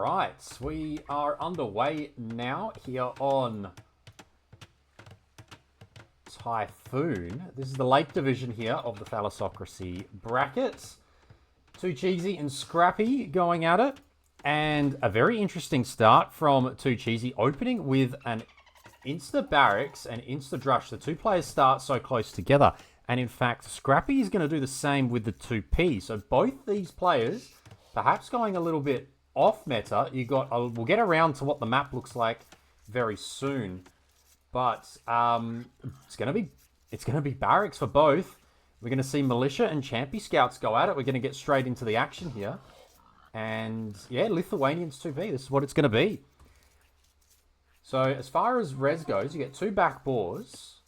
right, we are underway now here on Typhoon. This is the lake division here of the Thalassocracy brackets. 2cheasy and Scrappie going at it. And a very interesting start from 2cheasy, opening with an insta barracks and insta drush. The two players start so close together. And in fact, Scrappie is going to do the same with the 2P. So both these players, perhaps going a little bit off meta. We'll get around to what the map looks like very soon. But it's gonna be barracks for both. We're gonna see militia and champy scouts go at it. We're gonna get straight into the action here. And yeah, Lithuanians 2B, this is what it's gonna be. So as far as res goes, you get two back boars.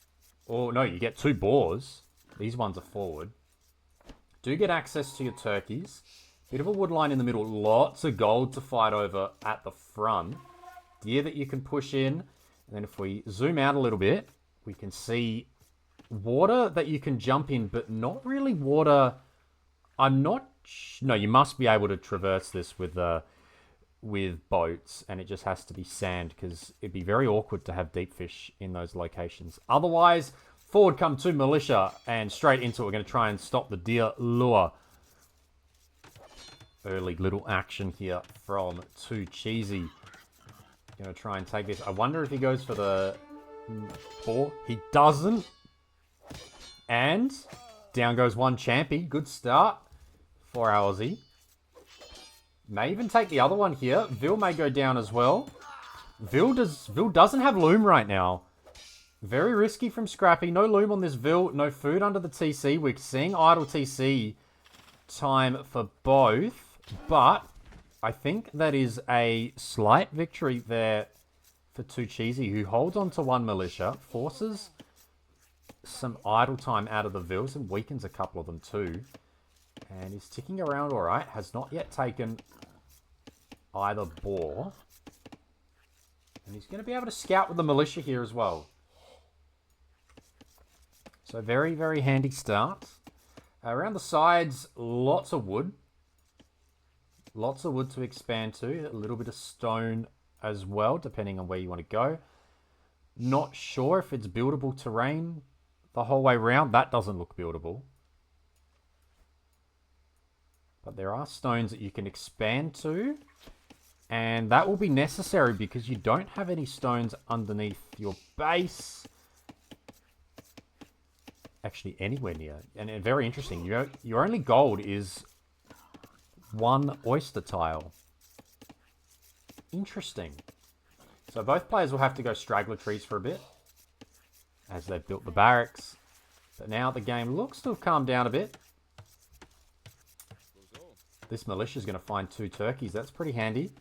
Or no, you get two boars. These ones are forward. Do get access to your turkeys. Bit of a wood line in the middle. Lots of gold to fight over at the front. Deer that you can push in. And then if we zoom out a little bit, we can see water that you can jump in, but not really water. No, you must be able to traverse this with boats, and it just has to be sand because it'd be very awkward to have deep fish in those locations. Otherwise, forward come two militia and straight into it. We're going to try and stop the deer lure. Early little action here from 2cheasy. Going to try and take this. I wonder if he goes for the boar. He doesn't. And down goes one champy. Good start for our Aussie. May even take the other one here. Vil may go down as well. Vil doesn't have loom right now. Very risky from Scrappie. No loom on this Vil. No food under the TC. We're seeing idle TC time for both. But I think that is a slight victory there for 2cheasy, who holds on to one militia, forces some idle time out of the Vils and weakens a couple of them too. And he's ticking around all right. Has not yet taken either boar. And he's going to be able to scout with the militia here as well. So very, very handy start. Around the sides, lots of wood. Lots of wood to expand to. A little bit of stone as well, depending on where you want to go. Not sure if it's buildable terrain the whole way around. That doesn't look buildable. But there are stones that you can expand to. And that will be necessary because you don't have any stones underneath your base. Actually, anywhere near. And very interesting. Your only gold is one oyster tile. Interesting. So both players will have to go straggler trees for a bit as they've built the barracks. But now the game looks to have calmed down a bit. This militia is going to find two turkeys. That's pretty handy.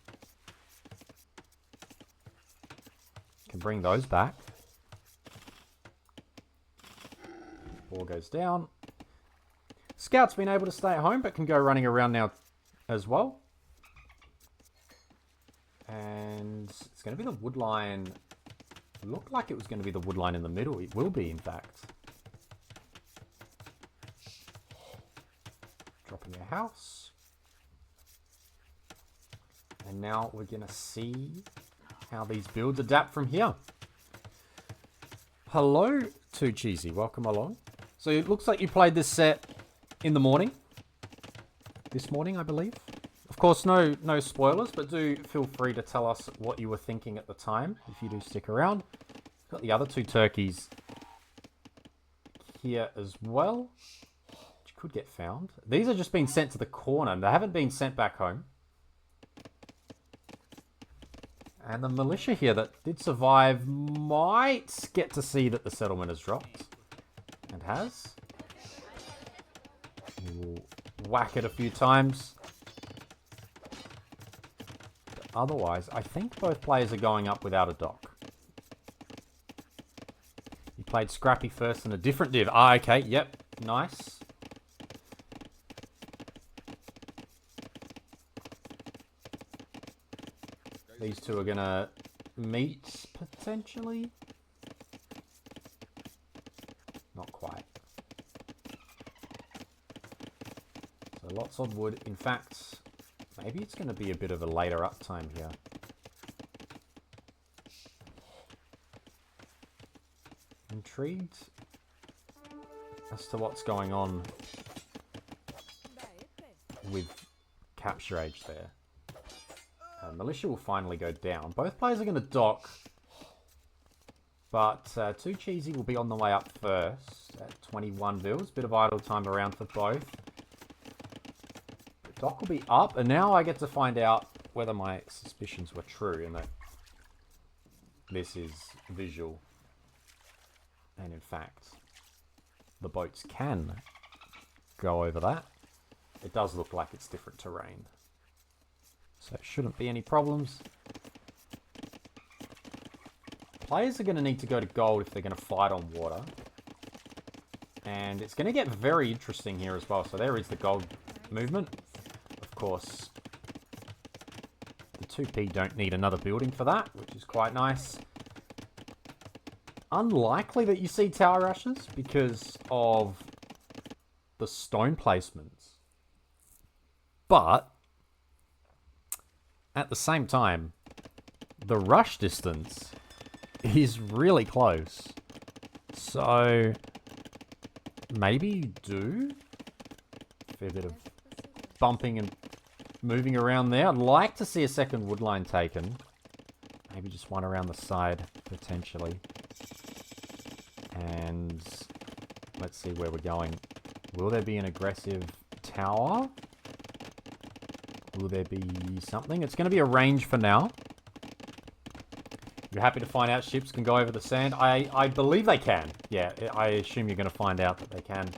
Can bring those back. Ball goes down. Scout's been able to stay at home, but can go running around now as well. And it's going to be the wood line. It looked like it was going to be the wood line in the middle. It will be, in fact. Dropping a house. And now we're going to see how these builds adapt from here. Hello, 2cheasy. Welcome along. So it looks like you played this set in the morning. This morning, I believe. Of course, no spoilers, but do feel free to tell us what you were thinking at the time, if you do stick around. Got the other two turkeys here as well, which could get found. These are just being sent to the corner, and they haven't been sent back home. And the militia here that did survive might get to see that the settlement has dropped. And has. We'll whack it a few times. But otherwise, I think both players are going up without a dock. You played Scrappie first in a different div. Ah, okay, yep, nice. These two are gonna meet, potentially. Not quite. So lots of wood. In fact, Maybe it's going to be a bit of a later uptime here. Intrigued as to what's going on with capture age there. Militia will finally go down. Both players are going to dock, but 2cheasy will be on the way up first at 21 bills. Bit of idle time around for both. The dock will be up, and now I get to find out whether my suspicions were true and that this is visual. And in fact, the boats can go over that. It does look like it's different terrain, so it shouldn't be any problems. Players are going to need to go to gold if they're going to fight on water. And it's going to get very interesting here as well. So there is the gold movement. Of course, the 2P don't need another building for that, which is quite nice. Unlikely that you see tower rushes because of the stone placements. But at the same time, the rush distance is really close. So maybe you do a fair bit of bumping and moving around there. I'd like to see a second wood line taken. Maybe just one around the side, potentially. And let's see where we're going. Will there be an aggressive tower? Will there be something? It's going to be a range for now. You're happy to find out ships can go over the sand? I believe they can. Yeah, I assume you're going to find out that they can.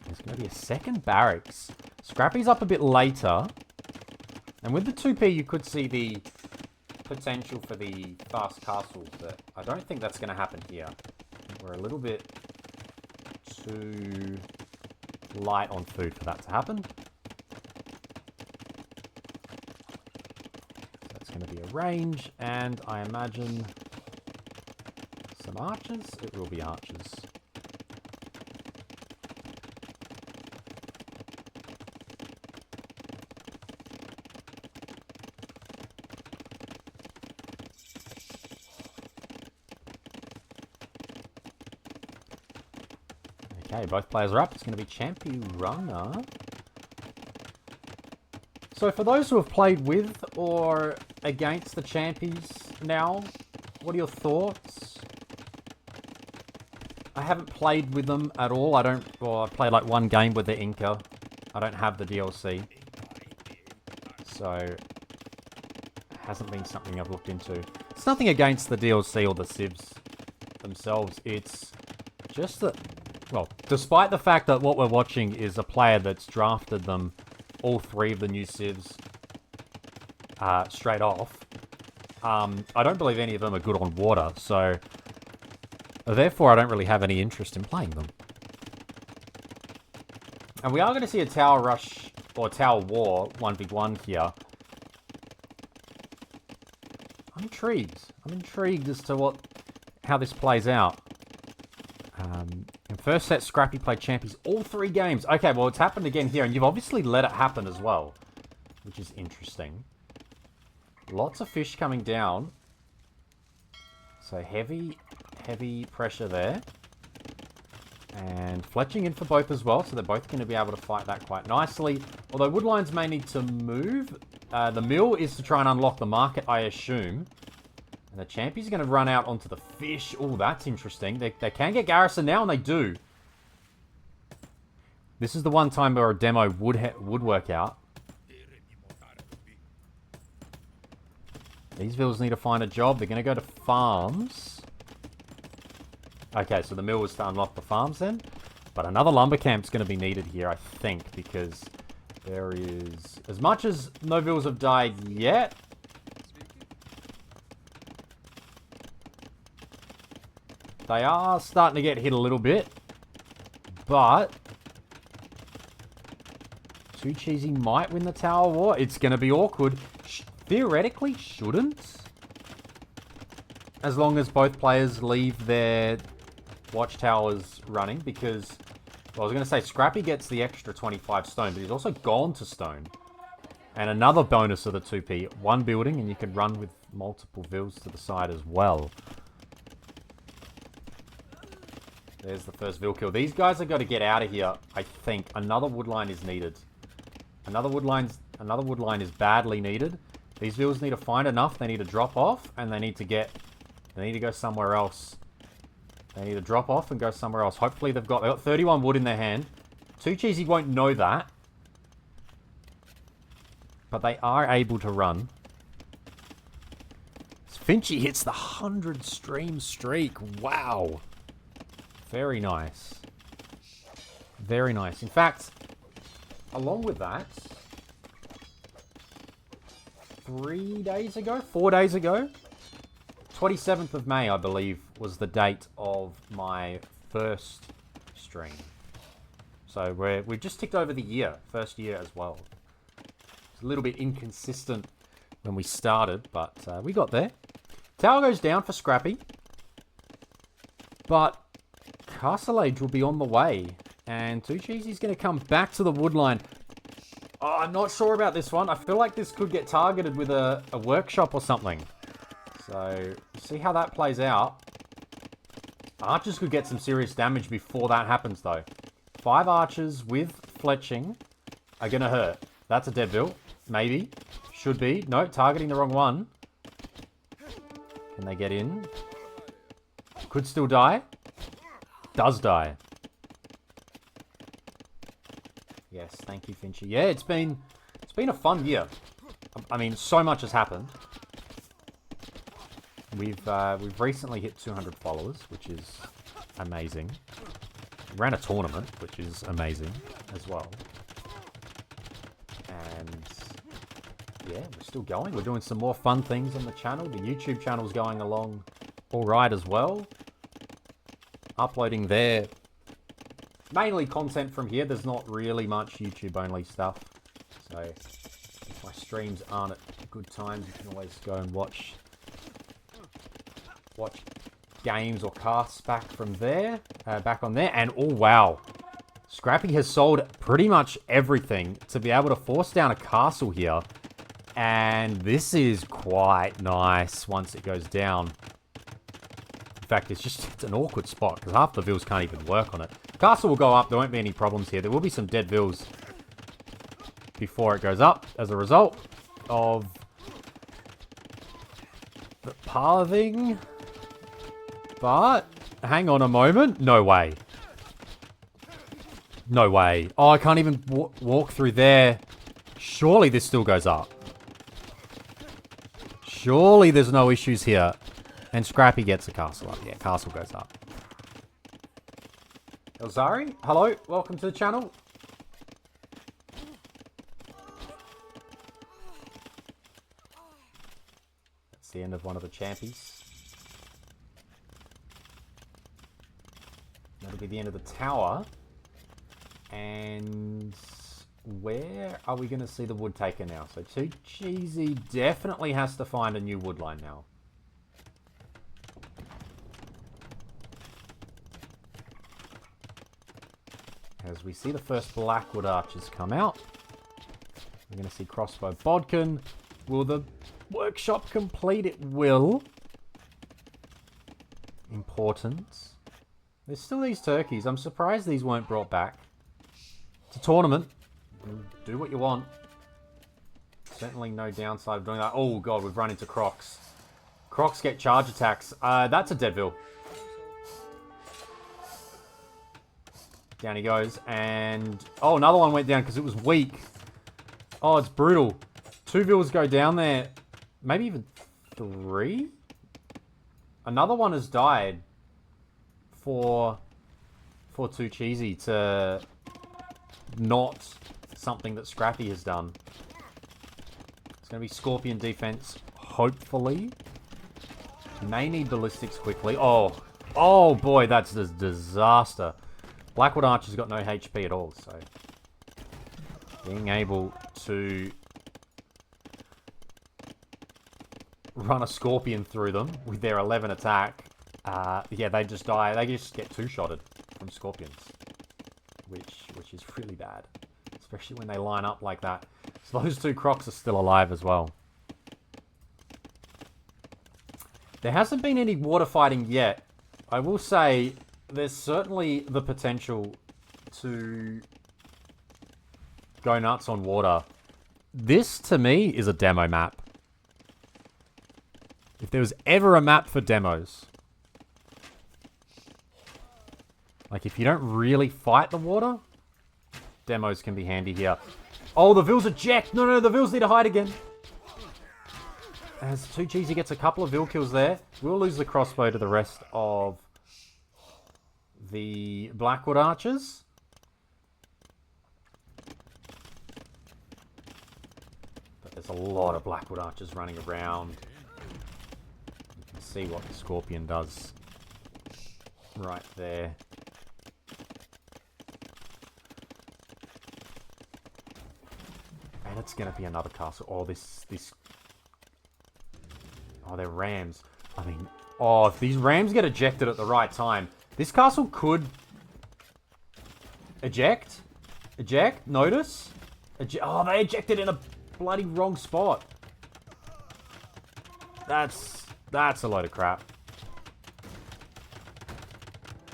There's going to be a second barracks. Scrappie's up a bit later. And with the 2P, you could see the potential for the fast castles, but I don't think that's going to happen here. We're a little bit too light on food for that to happen. So that's going to be a range, and I imagine some archers. It will be archers. Okay, both players are up. It's going to be Champion Runner. So for those who have played with or against the Champions now, what are your thoughts? I haven't played with them at all. I played like one game with the Inca. I don't have the DLC. So it hasn't been something I've looked into. It's nothing against the DLC or the civs themselves. It's just that, well, despite the fact that what we're watching is a player that's drafted them, all three of the new civs, straight off, I don't believe any of them are good on water, so therefore I don't really have any interest in playing them. And we are going to see a tower rush, or tower war, 1v1 here. I'm intrigued. I'm intrigued as to how this plays out. In first set, Scrappie played Champions all 3 games. Okay, well, it's happened again here, and you've obviously let it happen as well, which is interesting. Lots of fish coming down. So heavy pressure there. And fletching in for both as well, so they're both going to be able to fight that quite nicely. Although woodlines may need to move. The mill is to try and unlock the market, I assume. And the Champion's going to run out onto the fish. Oh, that's interesting. They can get garrison now, and they do. This is the one time where a demo would work out. These villas need to find a job. They're going to go to farms. Okay, so the mill was to unlock the farms then. But another lumber camp's going to be needed here, I think, because there is... As much as no villas have died yet... They are starting to get hit a little bit. But 2cheasy might win the tower war. It's going to be awkward. Theoretically, shouldn't. As long as both players leave their watchtowers running. Because Well, I was going to say, Scrappie gets the extra 25 stone, but he's also gone to stone. And another bonus of the 2p. One building, and you can run with multiple vills to the side as well. There's the first vill kill. These guys are going to get out of here, I think. Another wood line is needed. Another wood line is badly needed. These vills need to find enough. They need to drop off, and they need to go somewhere else. They need to drop off and go somewhere else. Hopefully they've got 31 wood in their hand. 2cheasy won't know that. But they are able to run. Finchy hits the 100 stream streak. Wow. Very nice. Very nice. In fact, along with that, 4 days ago, 27th of May, I believe, was the date of my first stream. So we've just ticked over the year, first year as well. It's a little bit inconsistent when we started, but we got there. Tower goes down for Scrappie, but Castle Age will be on the way, and 2cheasy's going to come back to the wood line. Oh, I'm not sure about this one. I feel like this could get targeted with a workshop or something. So, see how that plays out. Archers could get some serious damage before that happens, though. 5 archers with fletching are going to hurt. That's a dead bill. Maybe. Should be. No, targeting the wrong one. Can they get in? Could still die. Does die. Yes, thank you, Finchy. Yeah, it's been a fun year. I mean, so much has happened. We've recently hit 200 followers, which is amazing. We ran a tournament, which is amazing as well. And yeah, we're still going. We're doing some more fun things on the channel. The YouTube channel's going along all right as well. Uploading there. Mainly content from here. There's not really much YouTube-only stuff. So if my streams aren't at good times, you can always go and watch games or casts back from there, back on there. And oh wow, Scrappie has sold pretty much everything to be able to force down a castle here. And this is quite nice once it goes down. In fact, it's an awkward spot because half the vills can't even work on it. Castle will go up. There won't be any problems here. There will be some dead vills before it goes up as a result of the pathing. But hang on a moment. No way. No way. Oh, I can't even walk through there. Surely this still goes up. Surely there's no issues here. And Scrappie gets a castle up. Yeah, castle goes up. Elzari, hello. Welcome to the channel. That's the end of one of the champies. That'll be the end of the tower. And where are we going to see the wood taker now? So 2cheasy definitely has to find a new wood line now. As we see the first Blackwood archers come out. We're going to see crossbow bodkin. Will the workshop complete? It will. Important. There's still these turkeys. I'm surprised these weren't brought back. It's a tournament. Do what you want. Certainly no downside of doing that. Oh god, we've run into Crocs. Crocs get charge attacks. That's a Deadville. Down he goes. And oh, another one went down because it was weak. Oh, it's brutal. 2 vills go down there. Maybe even 3? Another one has died for 2cheasy to not something that Scrappie has done. It's going to be Scorpion defense, hopefully. May need ballistics quickly. Oh boy, that's a disaster. Blackwood Archer's got no HP at all, so being able to run a Scorpion through them with their 11 attack, yeah, they just die. They just get 2-shotted from Scorpions, which is really bad. Especially when they line up like that. So those two crocs are still alive as well. There hasn't been any water fighting yet. I will say there's certainly the potential to go nuts on water. This, to me, is a demo map. If there was ever a map for demos. Like, if you don't really fight the water, demos can be handy here. Oh, the Vils eject! No, the Vils need to hide again. As 2cheasy gets a couple of Vil kills there, we'll lose the crossbow to the rest of the Blackwood Archers. But there's a lot of Blackwood Archers running around. You can see what the Scorpion does right there. And it's going to be another castle. Oh, this... Oh, they're rams. I mean, oh, if these rams get ejected at the right time, this castle could eject. Eject. Notice. Oh, they ejected in a bloody wrong spot. That's a load of crap.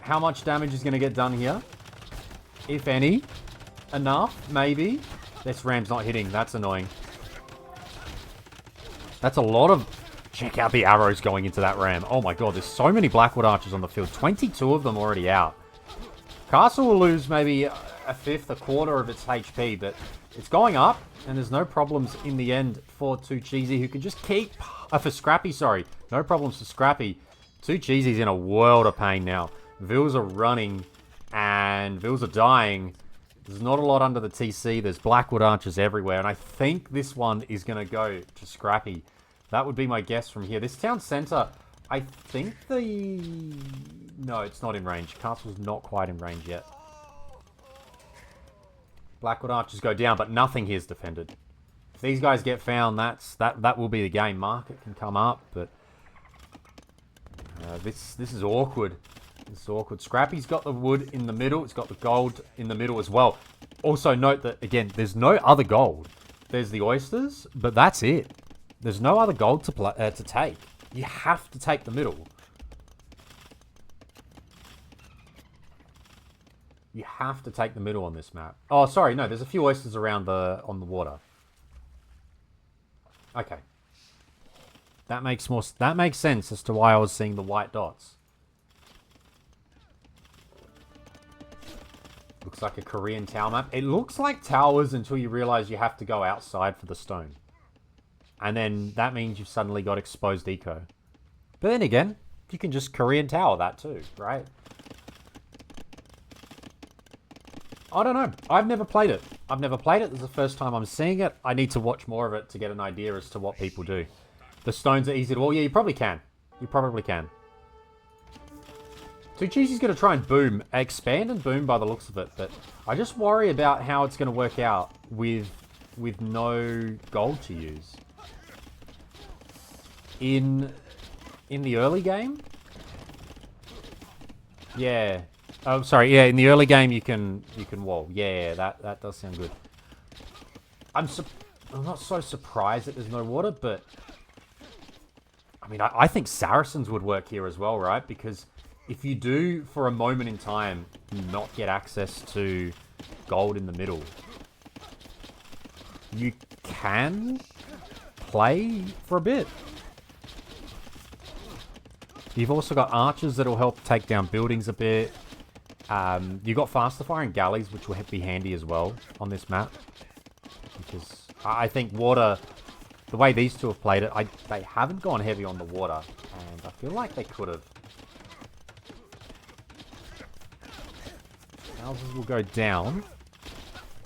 How much damage is going to get done here? If any. Enough, maybe. This ram's not hitting. That's annoying. That's a lot of... Check out the arrows going into that ram. Oh my god, there's so many Blackwood Archers on the field. 22 of them already out. Castle will lose maybe a fifth, a quarter of its HP, but it's going up, and there's no problems in the end for 2cheasy, who can just keep... for Scrappie, sorry. No problems for Scrappie. 2cheasy's in a world of pain now. Vils are running, and Vils are dying. There's not a lot under the TC. There's Blackwood Archers everywhere, and I think this one is going to go to Scrappie. That would be my guess from here. This town centre, I think the... No, it's not in range. Castle's not quite in range yet. Blackwood Archers go down, but nothing here is defended. If these guys get found, that will be the game. Market can come up, but... this is awkward. This is awkward. Scrappie's got the wood in the middle. It's got the gold in the middle as well. Also note that, again, there's no other gold. There's the oysters, but that's it. There's no other gold to take. You have to take the middle. You have to take the middle on this map. Oh, sorry, no, there's a few oysters around on the water. Okay. That makes sense as to why I was seeing the white dots. Looks like a Korean tower map. It looks like towers until you realize you have to go outside for the stone. And then that means you've suddenly got exposed eco. But then again, you can just Korean tower that too, right? I don't know. I've never played it. This is the first time I'm seeing it. I need to watch more of it to get an idea as to what people do. The stones are easy to... Well, yeah, you probably can. You probably can. 2cheasy's going to try and boom. Expand and boom by the looks of it. But I just worry about how it's going to work out with no gold to use. In the early game? Yeah. Oh, sorry. Yeah, in the early game you can wall. Yeah, that does sound good. I'm not so surprised that there's no water, but I mean, I think Saracens would work here as well, right? Because if you do, for a moment in time, not get access to gold in the middle, you can play for a bit. You've also got archers that'll help take down buildings a bit. You've got faster firing galleys, which will be handy as well on this map. Because I think water, the way these two have played it, they haven't gone heavy on the water. And I feel like they could have. Houses will go down.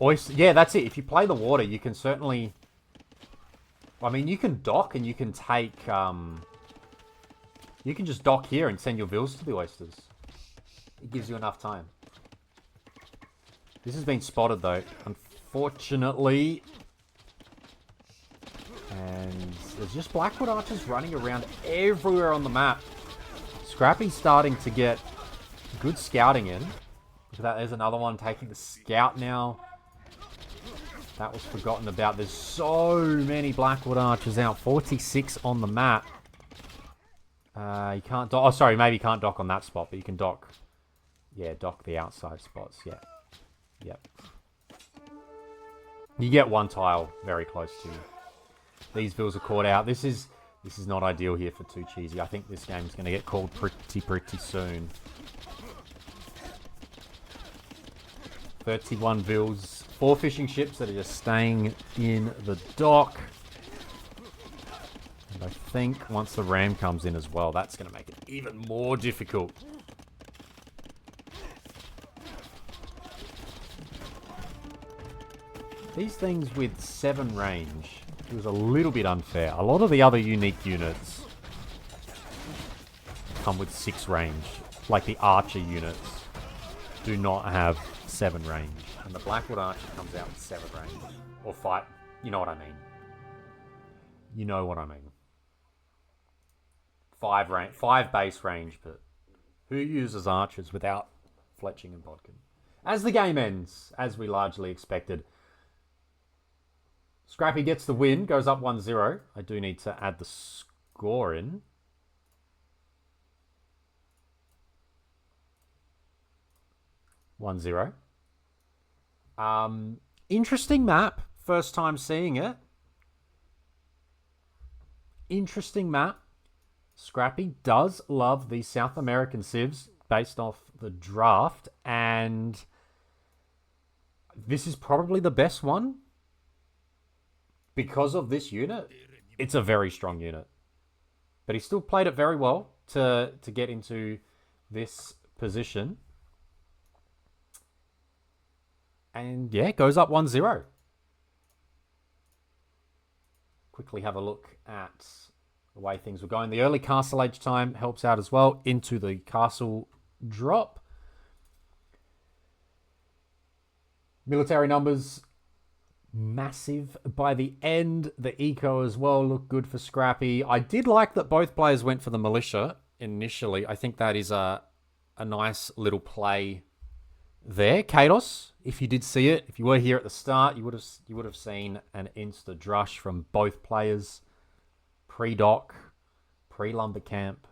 Oyster, yeah, that's it. If you play the water, you can certainly... I mean, you can dock and you can take... You can just dock here and send your Vils to the oysters. It gives you enough time. This has been spotted, though, unfortunately. And there's just Blackwood Archers running around everywhere on the map. Scrappie's starting to get good scouting in. Look at that. There's another one taking the scout now. That was forgotten about. There's so many Blackwood archers out. 46 on the map. You can't dock. Oh, sorry. Maybe you can't dock on that spot, but you can dock. Yeah, dock the outside spots. Yeah. Yep. You get one tile very close to you. These vills are caught out. This is not ideal here for 2cheasy. I think this game's going to get called pretty soon. 31 vills. 4 fishing ships that are just staying in the dock. And I think once the ram comes in as well, that's going to make it even more difficult. These things with 7 range, it was a little bit unfair. A lot of the other unique units come with 6 range. Like the archer units do not have 7 range. And the Blackwood archer comes out with 7 range. Or 5. You know what I mean. You know what I mean. 5 base range, but who uses archers without fletching and bodkin? As the game ends, as we largely expected, Scrappie gets the win, goes up 1-0. I do need to add the score in. Interesting map. First time seeing it. Interesting map. Scrappie does love the South American civs based off the draft, and this is probably the best one. Because of this unit, it's a very strong unit. But he still played it very well to get into this position. And yeah, goes up 1-0. Quickly have a look at the way things were going. The early castle age time helps out as well into the castle drop. Military numbers massive by the end. The eco as well looked good for Scrappie. I did like that both players went for the militia initially. I think that is a nice little play there. Kados, if you did see it, if you were here at the start, you would have seen an insta drush from both players. Pre-dock, pre-lumber camp.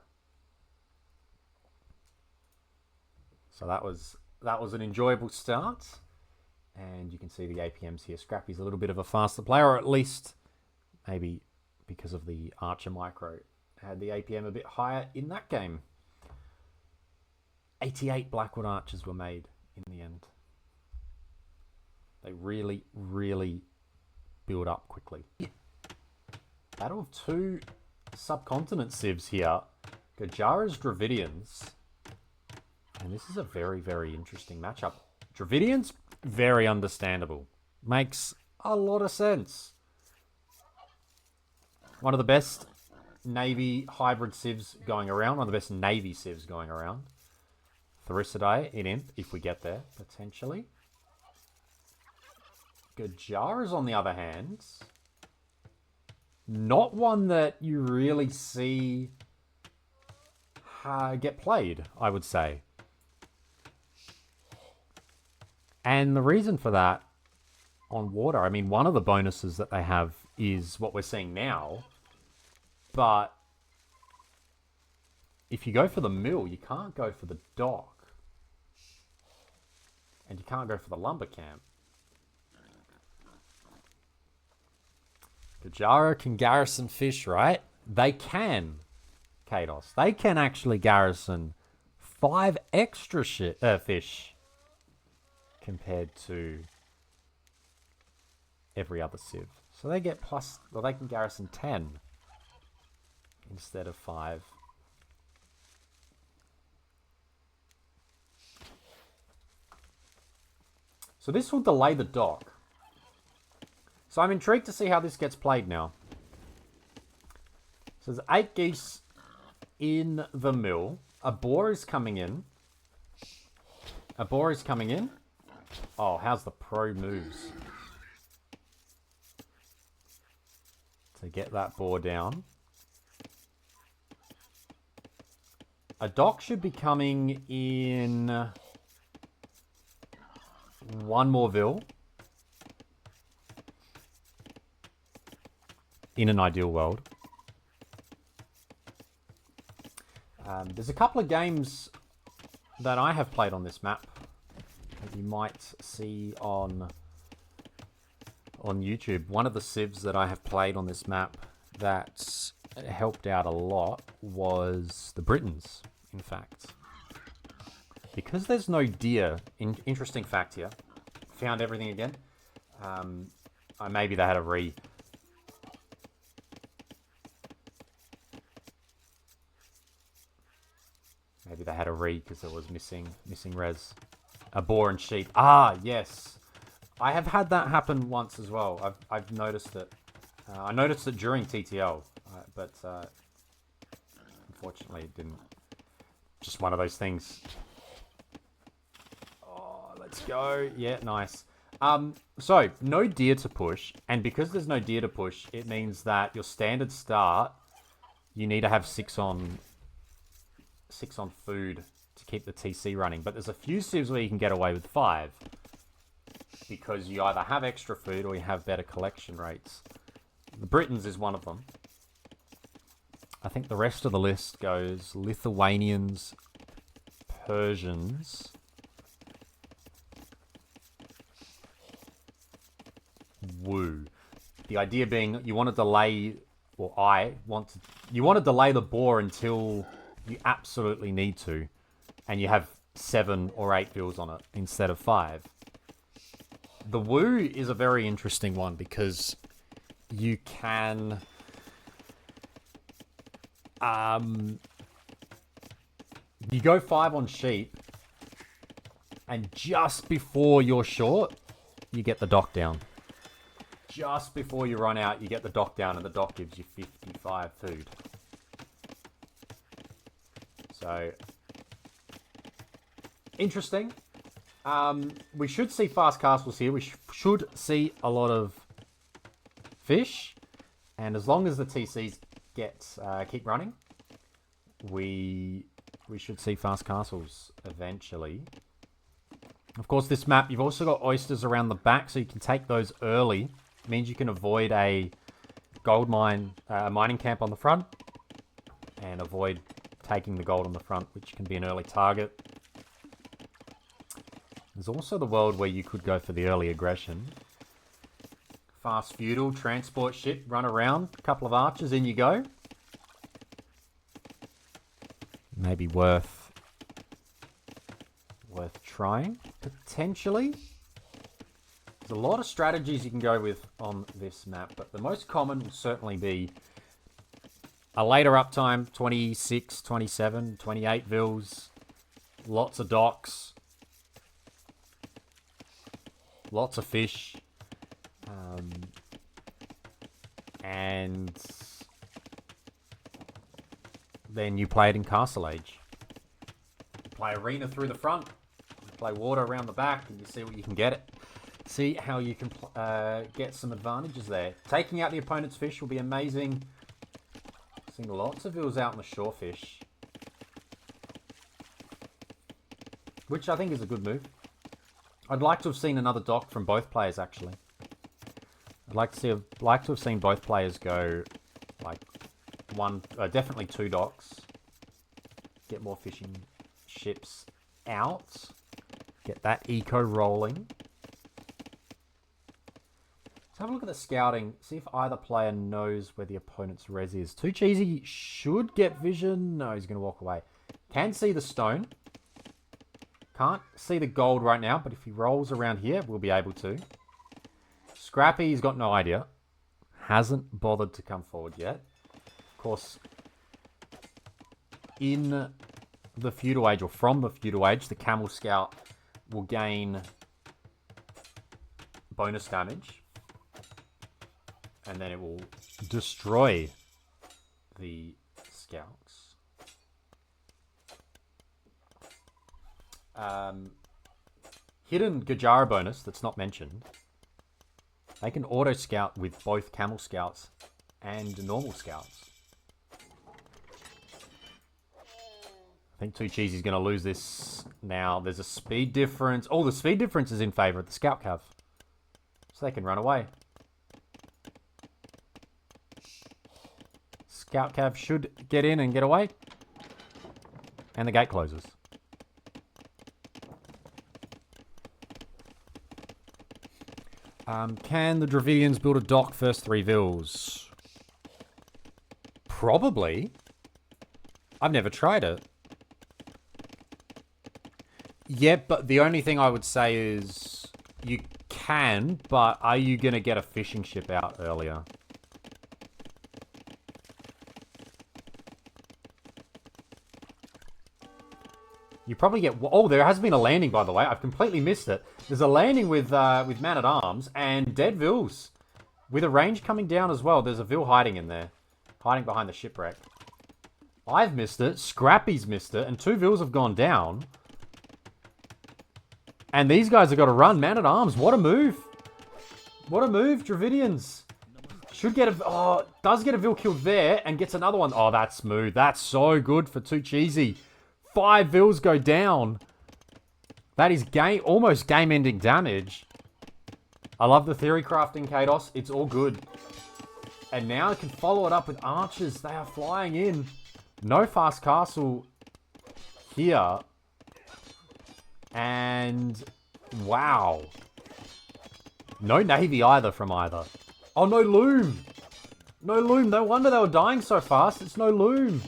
So that was an enjoyable start. And you can see the APMs here. Scrappie's a little bit of a faster player, or at least maybe because of the Archer micro, had the APM a bit higher in that game. 88 Blackwood Archers were made in the end. They really, really build up quickly. Battle of 2 subcontinent civs here. Gajara's Dravidians. And this is a very, very interesting matchup. Dravidians, very understandable. Makes a lot of sense. One of the best Navy hybrid civs going around. One of the best Navy civs going around. Therissidae in Imp, if we get there, potentially. Gajara's, on the other hand, not one that you really see get played, I would say. And the reason for that on water, I mean, one of the bonuses that they have is what we're seeing now. But if you go for the mill, you can't go for the dock. And you can't go for the lumber camp. Gajara can garrison fish, right? They can, Kados. They can actually garrison 5 extra fish compared to every other civ. So they get plus, well, they can garrison 10 instead of 5. So this will delay the dock. So I'm intrigued to see how this gets played now. So there's 8 geese in the mill. A boar is coming in. A boar is coming in. Oh, how's the pro moves? To get that boar down. A dock should be coming in one more Ville. In an ideal world. There's a couple of games that I have played on this map that you might see on YouTube. One of the civs that I have played on this map that helped out a lot was the Britons, in fact. Because there's no deer, interesting fact here, found everything again. Maybe they had a Maybe they had a because it was missing res. A boar and sheep. Ah, yes. I have had that happen once as well. I've noticed it. I noticed it during TTL, but unfortunately it didn't. Just one of those things. Oh, let's go. Yeah, nice. So, no deer to push, and because there's no deer to push, it means that your standard start, you need to have 6 on food to keep the TC running. But there's a few civs where you can get away with 5 because you either have extra food or you have better collection rates. The Britons is one of them. I think the rest of the list goes Lithuanians, Persians, Woo. The idea being you want to delay, or you want to delay the boar until you absolutely need to, and you have 7 or 8 vills on it instead of 5. The Woo is a very interesting one because you can you go 5 on sheep, and just before you're short, you get the dock down. Just before you run out, you get the dock down, and the dock gives you 55 food. So, interesting. We should see fast castles here. We should see a lot of fish. And as long as the TCs keep running, we should see fast castles eventually. Of course, this map, you've also got oysters around the back, so you can take those early. It means you can avoid a gold mining camp on the front, and avoid taking the gold on the front, which can be an early target. There's also the world where you could go for the early aggression. Fast feudal, transport ship, run around, a couple of archers, in you go. Maybe worth trying, potentially. There's a lot of strategies you can go with on this map, but the most common will certainly be a later uptime, 26, 27, 28 vills, lots of docks, lots of fish, and then you play it in Castle Age. You play arena through the front, you play water around the back, and you see what you can get. See how you can get some advantages there. Taking out the opponent's fish will be amazing. Seeing lots of vills out in the shore fish, which I think is a good move. I'd like to have seen another dock from both players, actually. I'd like to have seen both players go like definitely 2 docks. Get more fishing ships out. Get that eco rolling. Let's have a look at the scouting. See if either player knows where the opponent's res is. 2cheasy should get vision. No, he's going to walk away. Can see the stone. Can't see the gold right now, but if he rolls around here, we'll be able to. Scrappie's got no idea. Hasn't bothered to come forward yet. Of course, in the feudal age, or from the feudal age, the camel scout will gain bonus damage, and then it will destroy the scouts. Hidden Gajara bonus that's not mentioned. They can auto scout with both camel scouts and normal scouts. think 2cheasy's going to lose this now. There's a speed difference. Oh, the speed difference is in favor of the scout cav. So they can run away. Scout cav should get in and get away. And the gate closes. Can the Dravidians build a dock first 3 vills? Probably. I've never tried it. Yeah, but the only thing I would say is you can, but are you going to get a fishing ship out earlier? You probably get... Oh, there has been a landing, by the way. I've completely missed it. There's a landing with man-at-arms and dead vills. With a range coming down as well. There's a vill hiding in there. Hiding behind the shipwreck. I've missed it. Scrappie's missed it. And 2 vills have gone down. And these guys have got to run. Man-at-arms. What a move. What a move, Dravidians. Should get a... Oh, does get a vill killed there and gets another one. Oh, that's smooth. That's so good for 2cheasy. 5 vills go down. That is almost game-ending damage. I love the theory crafting, Kados. It's all good. And now I can follow it up with archers. They are flying in. No fast castle here. And wow. No navy either from either. Oh, no loom. No loom. No wonder they were dying so fast. It's no loom.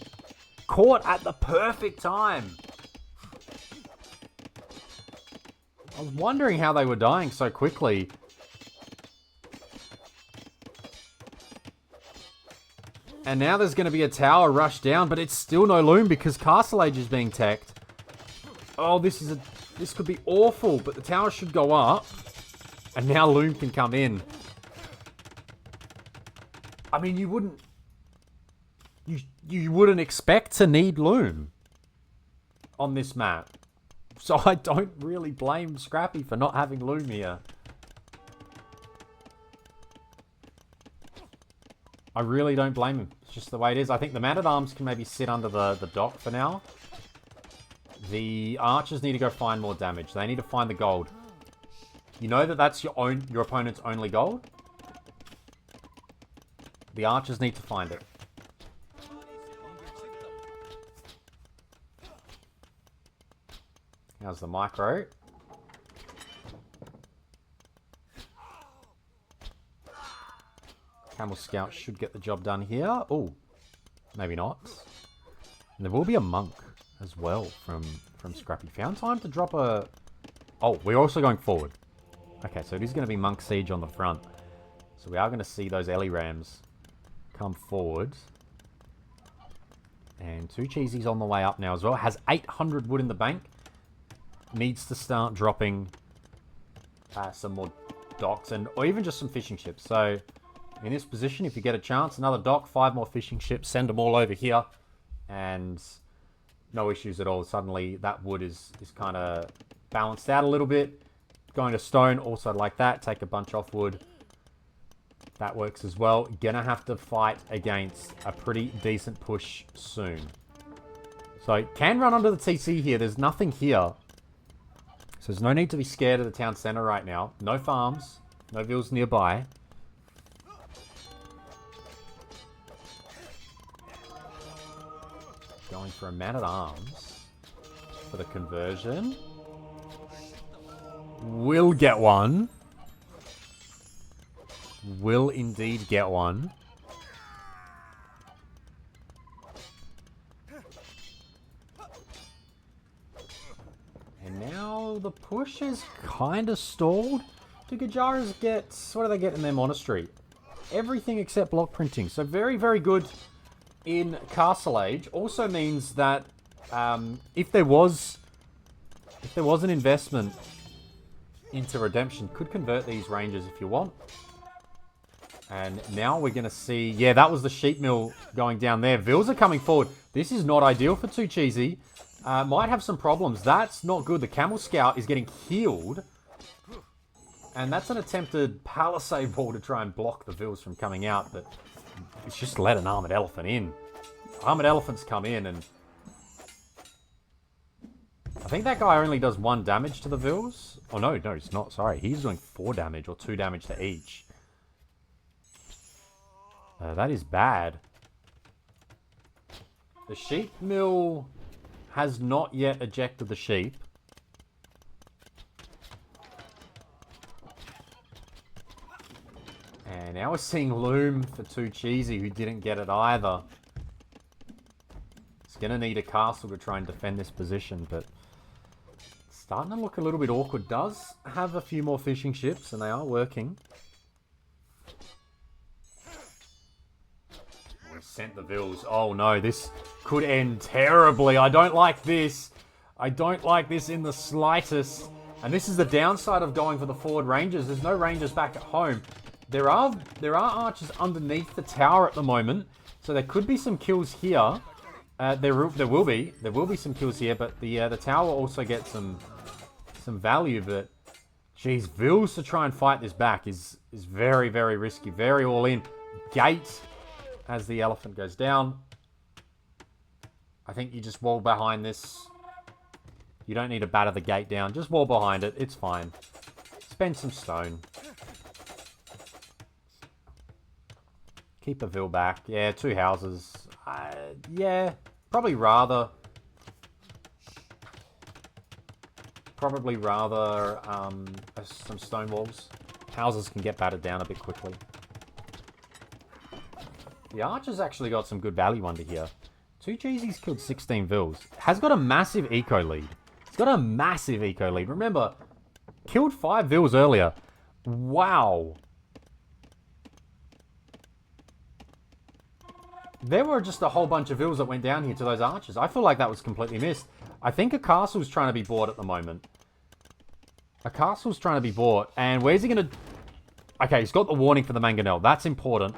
Caught at the perfect time. I was wondering how they were dying so quickly. And now there's going to be a tower rush down, but it's still no loom because Castle Age is being teched. Oh, this could be awful, but the tower should go up. And now loom can come in. I mean, you wouldn't expect to need loom on this map. So I don't really blame Scrappie for not having loom here. I really don't blame him. It's just the way it is. I think the man-at-arms can maybe sit under the dock for now. The archers need to go find more damage. They need to find the gold. You know that that's your opponent's only gold? The archers need to find it. How's the micro? Camel Scout should get the job done here. Oh, maybe not. And there will be a monk as well from Scrappie. Found time to drop a... Oh, we're also going forward. Okay, so it is going to be monk siege on the front. So we are going to see those Ellie Rams come forward. And 2cheasy's on the way up now as well. Has 800 wood in the bank. Needs to start dropping some more docks or even just some fishing ships. So in this position, if you get a chance, another dock, 5 more fishing ships, send them all over here, and no issues at all. Suddenly that wood is kind of balanced out a little bit. Going to stone, also like that, take a bunch off wood. That works as well. Gonna have to fight against a pretty decent push soon. So can run under the TC here. There's nothing here. So there's no need to be scared of the town center right now. No farms. No vills nearby. Going for a man-at-arms for the conversion. Will get one. Will indeed get one. And now the push is kind of stalled. Do Gajaras get... What do they get in their monastery? Everything except block printing. So very, very good in Castle Age. Also means that if there was an investment into Redemption, could convert these ranges if you want. And now we're going to see... Yeah, that was the sheep mill going down there. Vills are coming forward. This is not ideal for 2cheasy. Might have some problems. That's not good. The Camel Scout is getting healed. And that's an attempted palisade wall to try and block the Vills from coming out. But it's just let an Armored Elephant in. Armored Elephants come in and think that guy only does 1 damage to the Vils. Oh, no, he's not. Sorry. He's doing 4 damage or 2 damage to each. That is bad. The sheep mill has not yet ejected the sheep. And now we're seeing Loom for 2cheasy, who didn't get it either. He's going to need a castle to try and defend this position, but it's starting to look a little bit awkward. Does have a few more fishing ships, and they are working. We sent the Vils. Oh no, this could end terribly. I don't like this. I don't like this in the slightest. And this is the downside of going for the forward rangers. There's no rangers back at home. There are archers underneath the tower at the moment, so there could be some kills here. There will be some kills here, but the tower also gets some value. But geez, Vils to try and fight this back is very, very risky, very all in. Gate as the elephant goes down. I think you just wall behind this. You don't need to batter the gate down. Just wall behind it. It's fine. Spend some stone. Keep a Vil back. Yeah, 2 houses. Yeah, probably rather some stone walls. Houses can get battered down a bit quickly. The archer's actually got some good value under here. 2cheasy's killed 16 Vils. Has got a massive eco lead. It's got a massive eco lead. Remember, killed 5 Vils earlier. Wow. There were just a whole bunch of Vils that went down here to those archers. I feel like that was completely missed. I think a castle's trying to be bought at the moment. A castle's trying to be bought. And where's he going to... Okay, he's got the warning for the mangonel. That's important.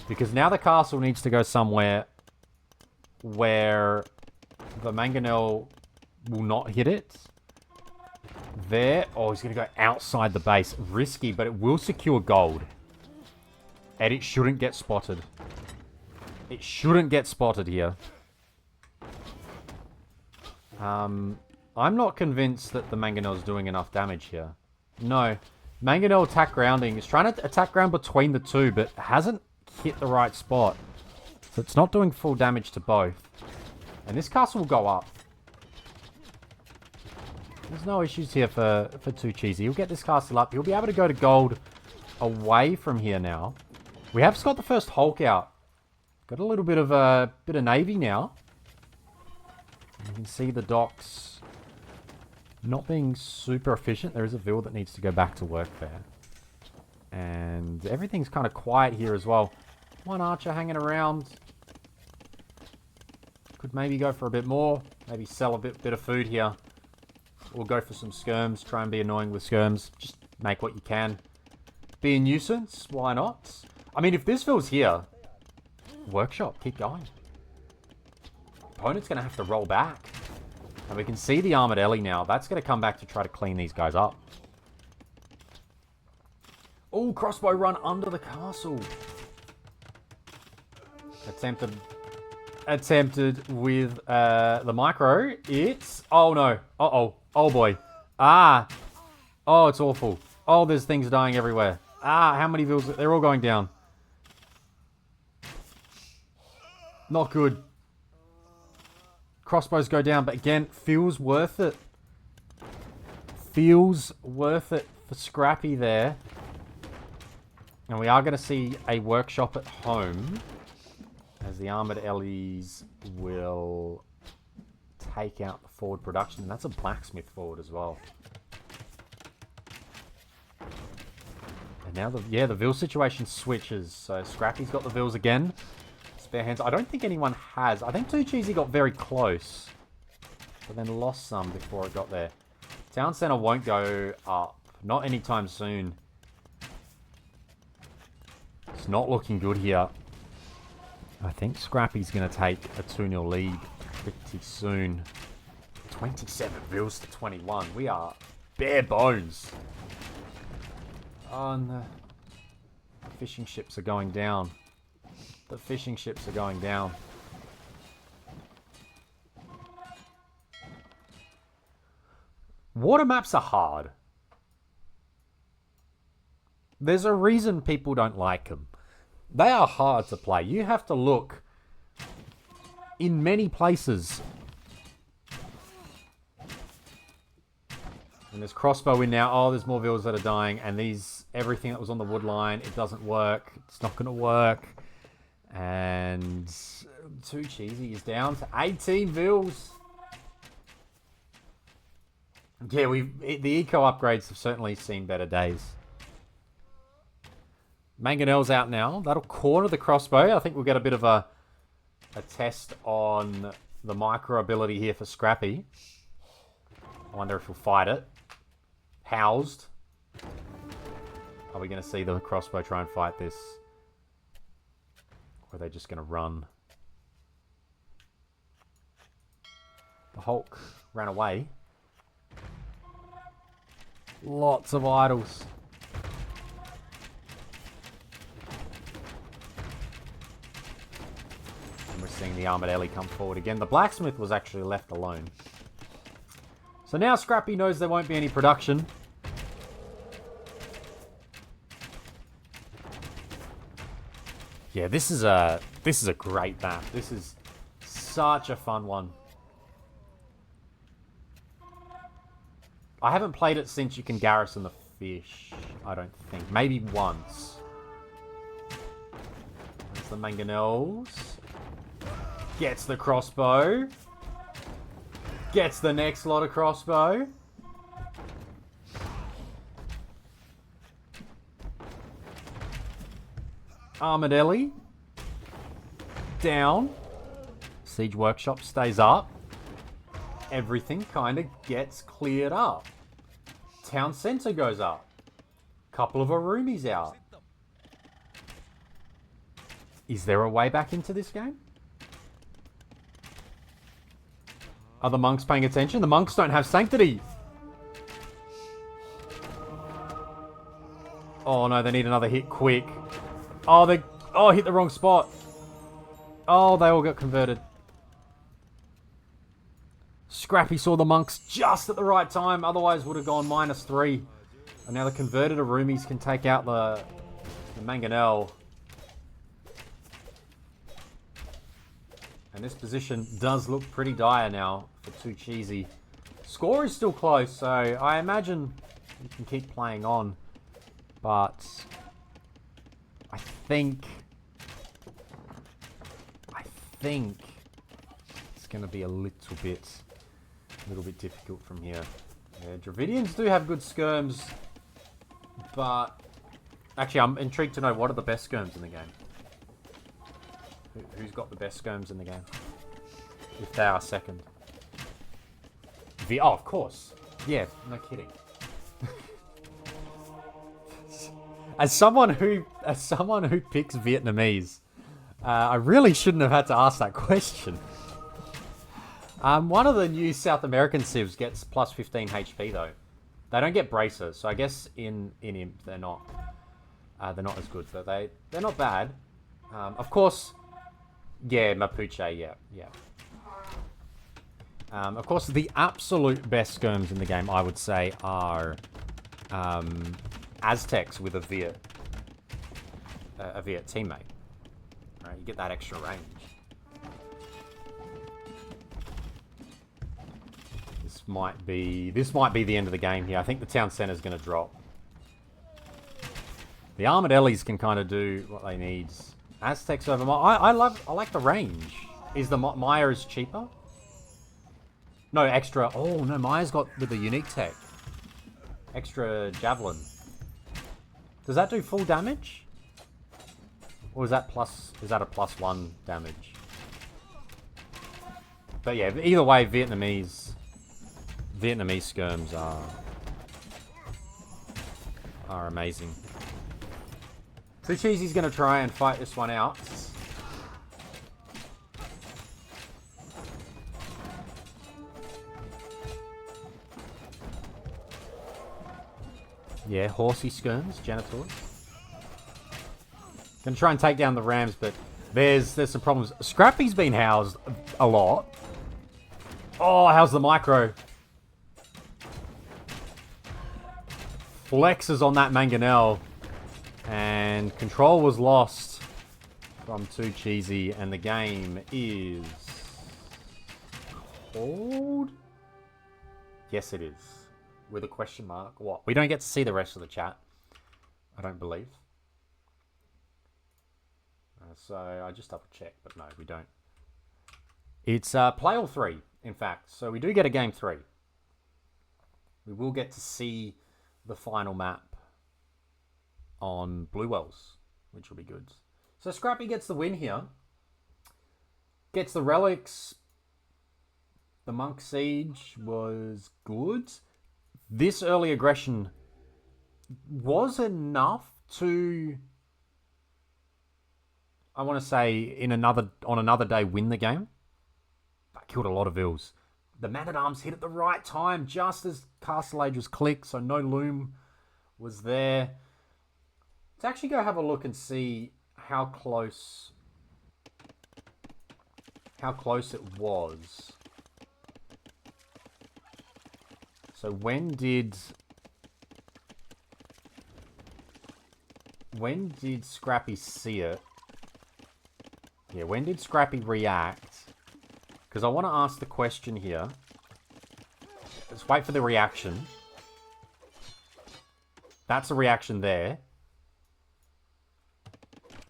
Because now the castle needs to go somewhere where the mangonel will not hit it. There. Oh, he's going to go outside the base. Risky, but it will secure gold. And it shouldn't get spotted. It shouldn't get spotted here. I'm not convinced that the mangonel is doing enough damage here. No. Mangonel attack grounding. Is trying to attack ground between the two, but hasn't hit the right spot. So it's not doing full damage to both. And this castle will go up. There's no issues here for 2cheasy. He'll get this castle up. He'll be able to go to gold away from here now. We have got the first Hulk out. Got a little bit of navy now. You can see the docks not being super efficient. There is a Vil that needs to go back to work there. And everything's kind of quiet here as well. One archer hanging around. Could maybe go for a bit more. Maybe sell a bit of food here. We'll go for some skirms. Try and be annoying with skirms. Just make what you can. Be a nuisance. Why not? I mean, if this Vil's here, workshop, keep going. Opponent's going to have to roll back. And we can see the Armored Ellie now. That's going to come back to try to clean these guys up. Oh, crossbow run under the castle. Attempted with the micro. It's... Oh, no. Uh-oh. Oh, boy. Ah. Oh, it's awful. Oh, there's things dying everywhere. Ah, how many Vils? They're all going down. Not good. Crossbows go down, but again, feels worth it. Feels worth it for Scrappie there. And we are going to see a workshop at home. As the Armored Ellies will take out the forward production. And that's a blacksmith forward as well. And now, the Vil situation switches. So Scrappie's got the Vils again. Spare hands. I don't think anyone has. I think 2cheasy got very close. But then lost some before it got there. Town Center won't go up. Not anytime soon. It's not looking good here. I think Scrappie's going to take a 2-0 lead pretty soon. 27 Vils to 21. We are bare bones. Oh, and the fishing ships are going down. The fishing ships are going down. Water maps are hard. There's a reason people don't like them. They are hard to play. You have to look in many places. And there's crossbow in now. Oh, there's more villagers that are dying. And everything that was on the wood line, it doesn't work. It's not going to work. And 2cheasy is down to 18 vills. Yeah, the eco upgrades have certainly seen better days. Mangonel's out now. That'll corner the crossbow. I think we'll get a bit of a test on the micro ability here for Scrappie. I wonder if he'll fight it. Housed. Are we going to see the crossbow try and fight this? Or are they just going to run? The Hulk ran away. Lots of idols. And we're seeing the Armored Ellie come forward again. The blacksmith was actually left alone. So now Scrappie knows there won't be any production. Yeah, this is a great map. This is such a fun one. I haven't played it since you can garrison the fish, I don't think. Maybe once. There's the mangonels. Gets the crossbow. Gets the next lot of crossbow. Armored Ellie. Down. Siege Workshop stays up. Everything kind of gets cleared up. Town Centre goes up. Couple of Arumis out. Is there a way back into this game? Are the monks paying attention? The monks don't have sanctity. Oh no, they need another hit quick. Oh, hit the wrong spot. Oh, they all got converted. Scrappie saw the monks just at the right time. Otherwise would have gone -3. And now the converted Arumis can take out the Mangonel. And this position does look pretty dire now for 2cheasy. Score is still close, so I imagine you can keep playing on. But I think it's going to be a little bit difficult from here. Yeah, Dravidians do have good skirms, but actually I'm intrigued to know what are the best skirms in the game. Who's got the best skirms in the game? If they are second. Oh, of course. Yeah, no kidding. As someone who picks Vietnamese, I really shouldn't have had to ask that question. One of the new South American civs gets plus 15 HP though. They don't get bracers, so I guess in Imp they're not as good, but they're not bad. Of course, yeah, Mapuche, yeah. Of course, the absolute best skirms in the game, I would say, are Aztecs with a Viet teammate. Right, you get that extra range. This might be the end of the game here. I think the town centre is going to drop. The Armored Ellies can kind of do what they need. Aztecs over I like the range. Is the Maya's cheaper? No, extra. Oh no, Maya's got with the unique tech. Extra javelin. Does that do full damage? Or is that a +1 damage? But yeah, either way, Vietnamese skirms are amazing. 2cheasy's going to try and fight this one out. Yeah, horsey skirms, janitors. Gonna try and take down the rams, but there's some problems. Scrappie's been housed a lot. Oh, how's the micro? flexes on that mangonel. And control was lost from 2cheasy. And the game is called? Yes, it is. With a question mark. What? We don't get to see the rest of the chat. I don't believe. So I just double check, but no, we don't. It's play all 3, in fact. So we do get a game 3. We will get to see the final map on Blue Wells, which will be good. So Scrappie gets the win here. Gets the relics. The Monk Siege was good. This early aggression was enough to, I want to say, on another day, win the game. That killed a lot of ills. The Man-at-Arms hit at the right time, just as Castle Age was clicked, so no loom was there. Let's actually go have a look and see how close it was. So when did Scrappie see it? Yeah, when did Scrappie react? Because I want to ask the question here. Let's wait for the reaction. That's a reaction there.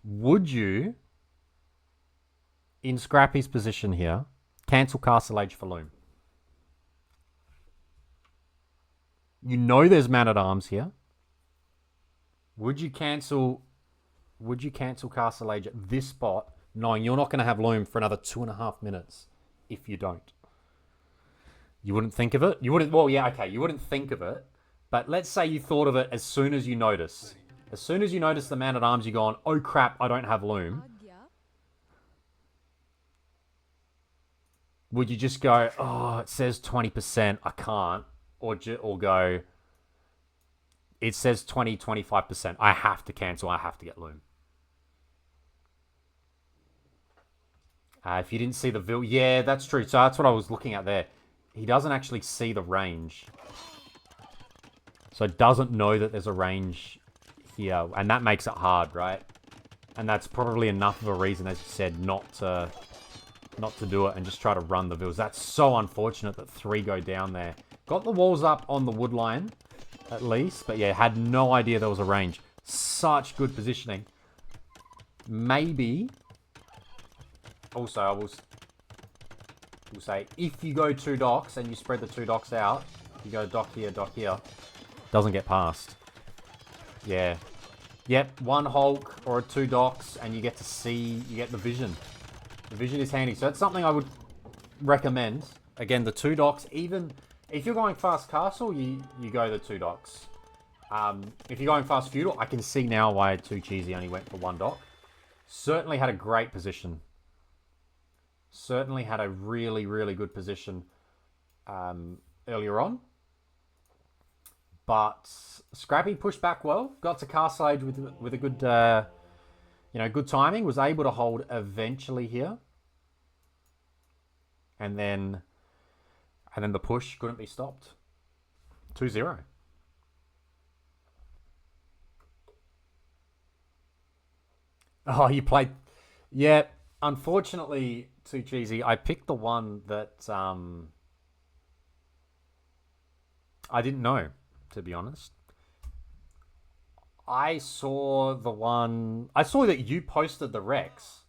Would you, in Scrappie's position here, cancel Castle Age for loom? You know there's Man-at-Arms here. Would you cancel Castle Age at this spot, knowing you're not going to have loom for another 2.5 minutes if you don't? You wouldn't think of it? You wouldn't, well, yeah, okay, you wouldn't think of it, but let's say you thought of it as soon as you notice. As soon as you notice the Man-at-Arms, you're going, oh crap, I don't have loom. Would you just go, oh, it says 20%, I can't. Or go, it says 20, 25%. I have to cancel. I have to get loom. If you didn't see the Vil... Yeah, that's true. So that's what I was looking at there. He doesn't actually see the range. So doesn't know that there's a range here. And that makes it hard, right? And that's probably enough of a reason, as you said, not to do it and just try to run the Vils. That's so unfortunate that 3 go down there. Got the walls up on the wood line, at least. But yeah, had no idea there was a range. Such good positioning. Maybe. Also, I will say, if you go 2 docks and you spread the 2 docks out, you go dock here, doesn't get past. Yeah. Yep, 1 Hulk or 2 docks and you get to see, you get the vision. The vision is handy. So that's something I would recommend. Again, the 2 docks, even... If you're going fast castle, you go the 2 docks. If you're going fast feudal, I can see now why 2cheasy only went for 1 dock. Certainly had a great position. Certainly had a really, really good position earlier on. But Scrappie pushed back well. Got to Castle Age with a good, good timing. Was able to hold eventually here. And then the push couldn't be stopped. 2-0. Oh, you played... Yeah, unfortunately, 2cheasy, I picked the one that I didn't know, to be honest. I saw that you posted the Rex.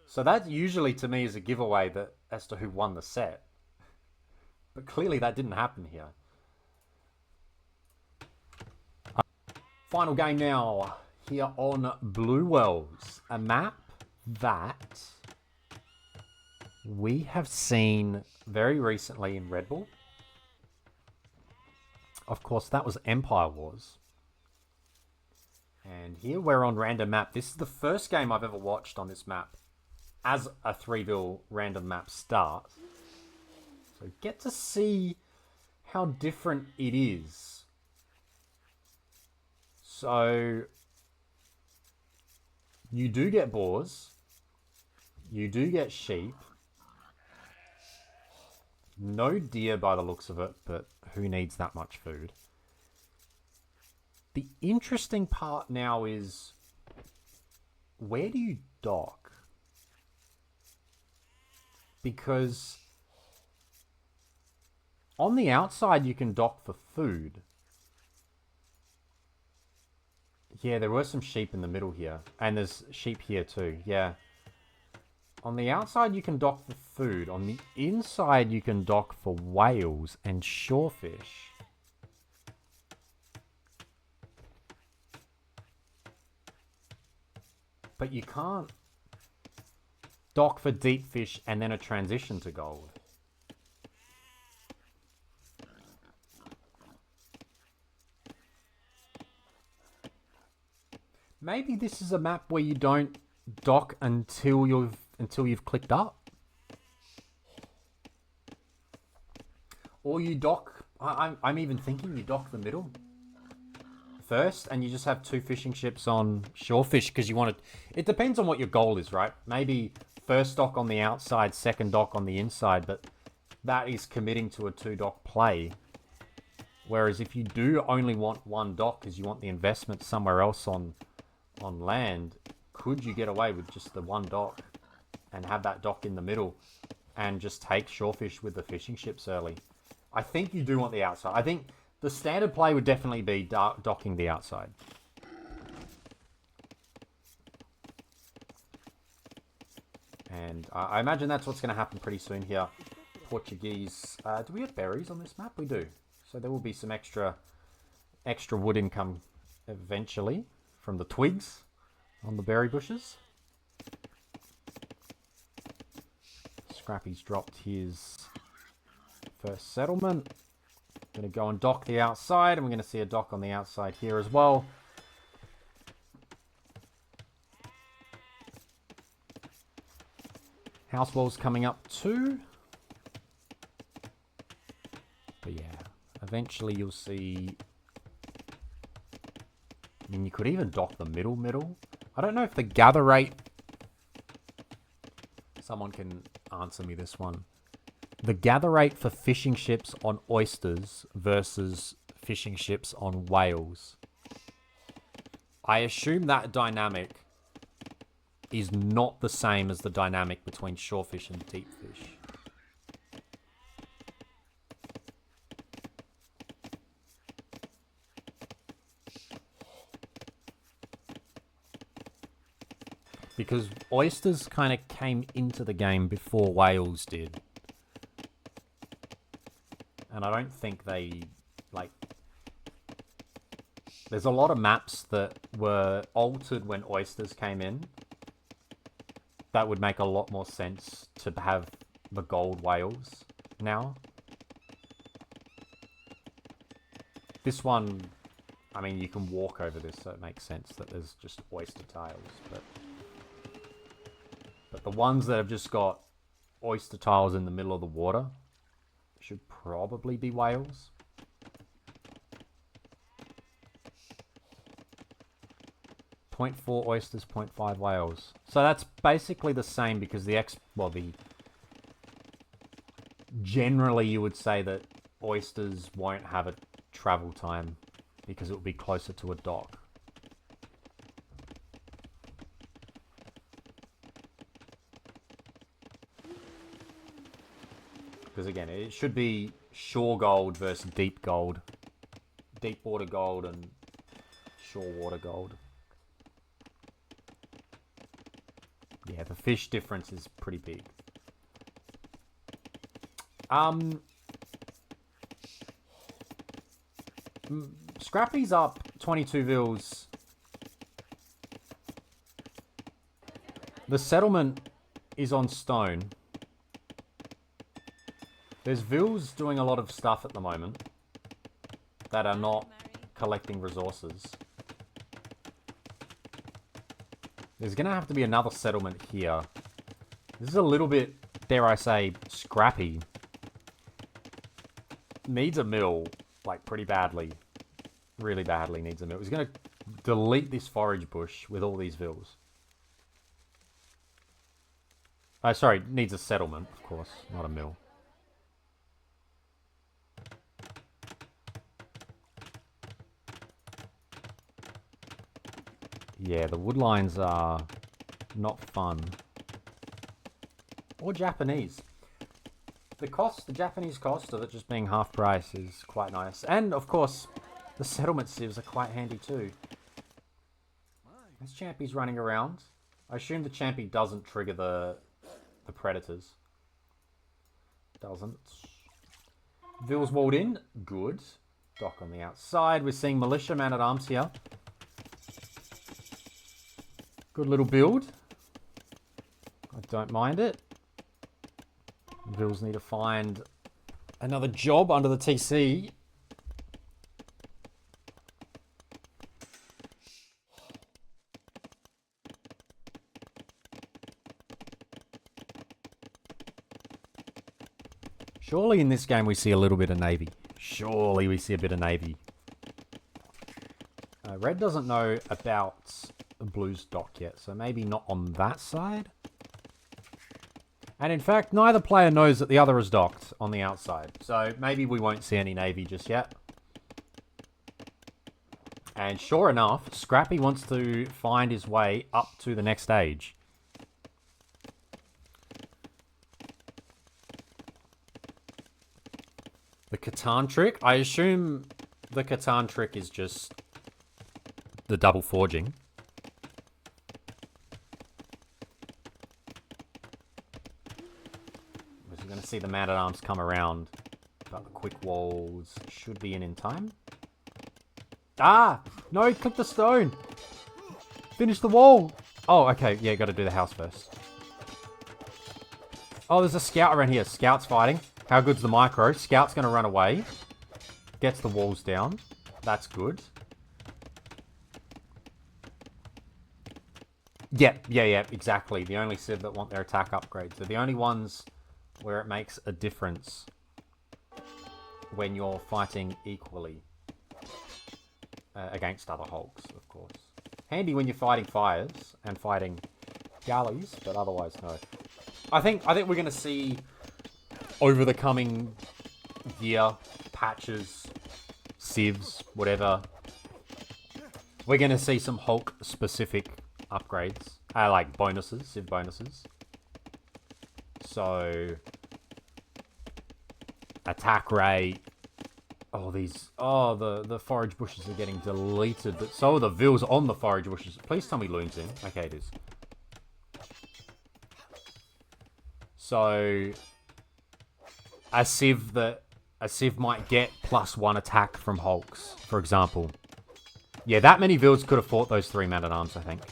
So that usually to me is a giveaway as to who won the set. But clearly that didn't happen here. Final game now. Here on Blue Wells. A map that we have seen very recently in Red Bull. Of course, that was Empire Wars. And here we're on random map. This is the first game I've ever watched on this map as a 3-vil random map start. So get to see how different it is. So you do get boars. You do get sheep. No deer by the looks of it, but who needs that much food? The interesting part now is, where do you dock? Because on the outside you can dock for food. Yeah, there were some sheep in the middle here. And there's sheep here too, yeah. On the outside you can dock for food. On the inside you can dock for whales and shorefish. But you can't dock for deep fish and then a transition to gold. Maybe this is a map where you don't dock until you've clicked up. Or you dock, I'm even thinking you dock the middle first and you just have 2 fishing ships on shorefish because you want to... It depends on what your goal is, right? Maybe first dock on the outside, second dock on the inside, but that is committing to a 2 dock play. Whereas if you do only want 1 dock because you want the investment somewhere else on land, could you get away with just the 1 dock and have that dock in the middle and just take shorefish with the fishing ships early? I think you do want the outside. I think the standard play would definitely be docking the outside. And I imagine that's what's going to happen pretty soon here. Portuguese. Do we have berries on this map? We do. So there will be some extra wood income eventually from the twigs on the berry bushes. Scrappy's dropped his first settlement. Going to go and dock the outside, and we're going to see a dock on the outside here as well. House walls coming up too. But yeah, eventually you'll see... I mean, you could even dock the middle. I don't know if the gather rate... Someone can answer me this one. The gather rate for fishing ships on oysters versus fishing ships on whales. I assume that dynamic is not the same as the dynamic between shorefish and deep fish. Because oysters kind of came into the game before whales did. And I don't think they, like... There's a lot of maps that were altered when oysters came in. That would make a lot more sense to have the gold whales now. This one, I mean, you can walk over this, so it makes sense that there's just oyster tiles. But the ones that have just got oyster tiles in the middle of the water should probably be whales. .4 oysters, 0.5 whales. So that's basically the same because generally you would say that oysters won't have a travel time because it will be closer to a dock. Because again, it should be shore gold versus deep gold. Deep water gold and shore water gold. Yeah, the fish difference is pretty big. Scrappy's up 22 vils. The settlement is on stone. There's vils doing a lot of stuff at the moment that are not collecting resources. There's going to have to be another settlement here. This is a little bit, dare I say, scrappy. Needs a mill, like, pretty badly. Really badly needs a mill. He's going to delete this forage bush with all these vils. Oh, sorry, needs a settlement, of course, not a mill. Yeah, the wood lines are not fun. Or Japanese. The Japanese cost of it just being half price is quite nice. And, of course, the settlement civs are quite handy too. This champy's running around. I assume the champy doesn't trigger the predators. Doesn't. Ville's walled in. Good. Dock on the outside. We're seeing militia man-at-arms here. Good little build. I don't mind it. Vills need to find another job under the TC. Surely in this game we see a little bit of Navy. Surely we see a bit of Navy. Red doesn't know about Blue's dock yet, so maybe not on that side. And in fact, neither player knows that the other is docked on the outside. So maybe we won't see any Navy just yet. And sure enough, Scrappie wants to find his way up to the next stage. The Catan trick? I assume the Catan trick is just the double forging. We're going to see the man-at-arms come around, but the quick walls should be in time. Ah! No, click the stone! Finish the wall! Oh, okay, yeah, got to do the house first. Oh, there's a scout around here. Scout's fighting. How good's the micro? Scout's going to run away. Gets the walls down. That's good. Yeah, exactly. The only civ that want their attack upgrades. They're the only ones where it makes a difference when you're fighting equally against other hulks, of course. Handy when you're fighting fires and fighting galleys, but otherwise no. I think we're going to see over the coming year, patches, civs, whatever, we're going to see some Hulk-specific upgrades. Like bonuses, civ bonuses. So, attack rate. Oh, the forage bushes are getting deleted. But so are the vills on the forage bushes. Please tell me loon's in. Okay, it is. So, a civ might get +1 attack from hulks, for example. Yeah, that many vills could have fought those 3 man-at-arms, I think.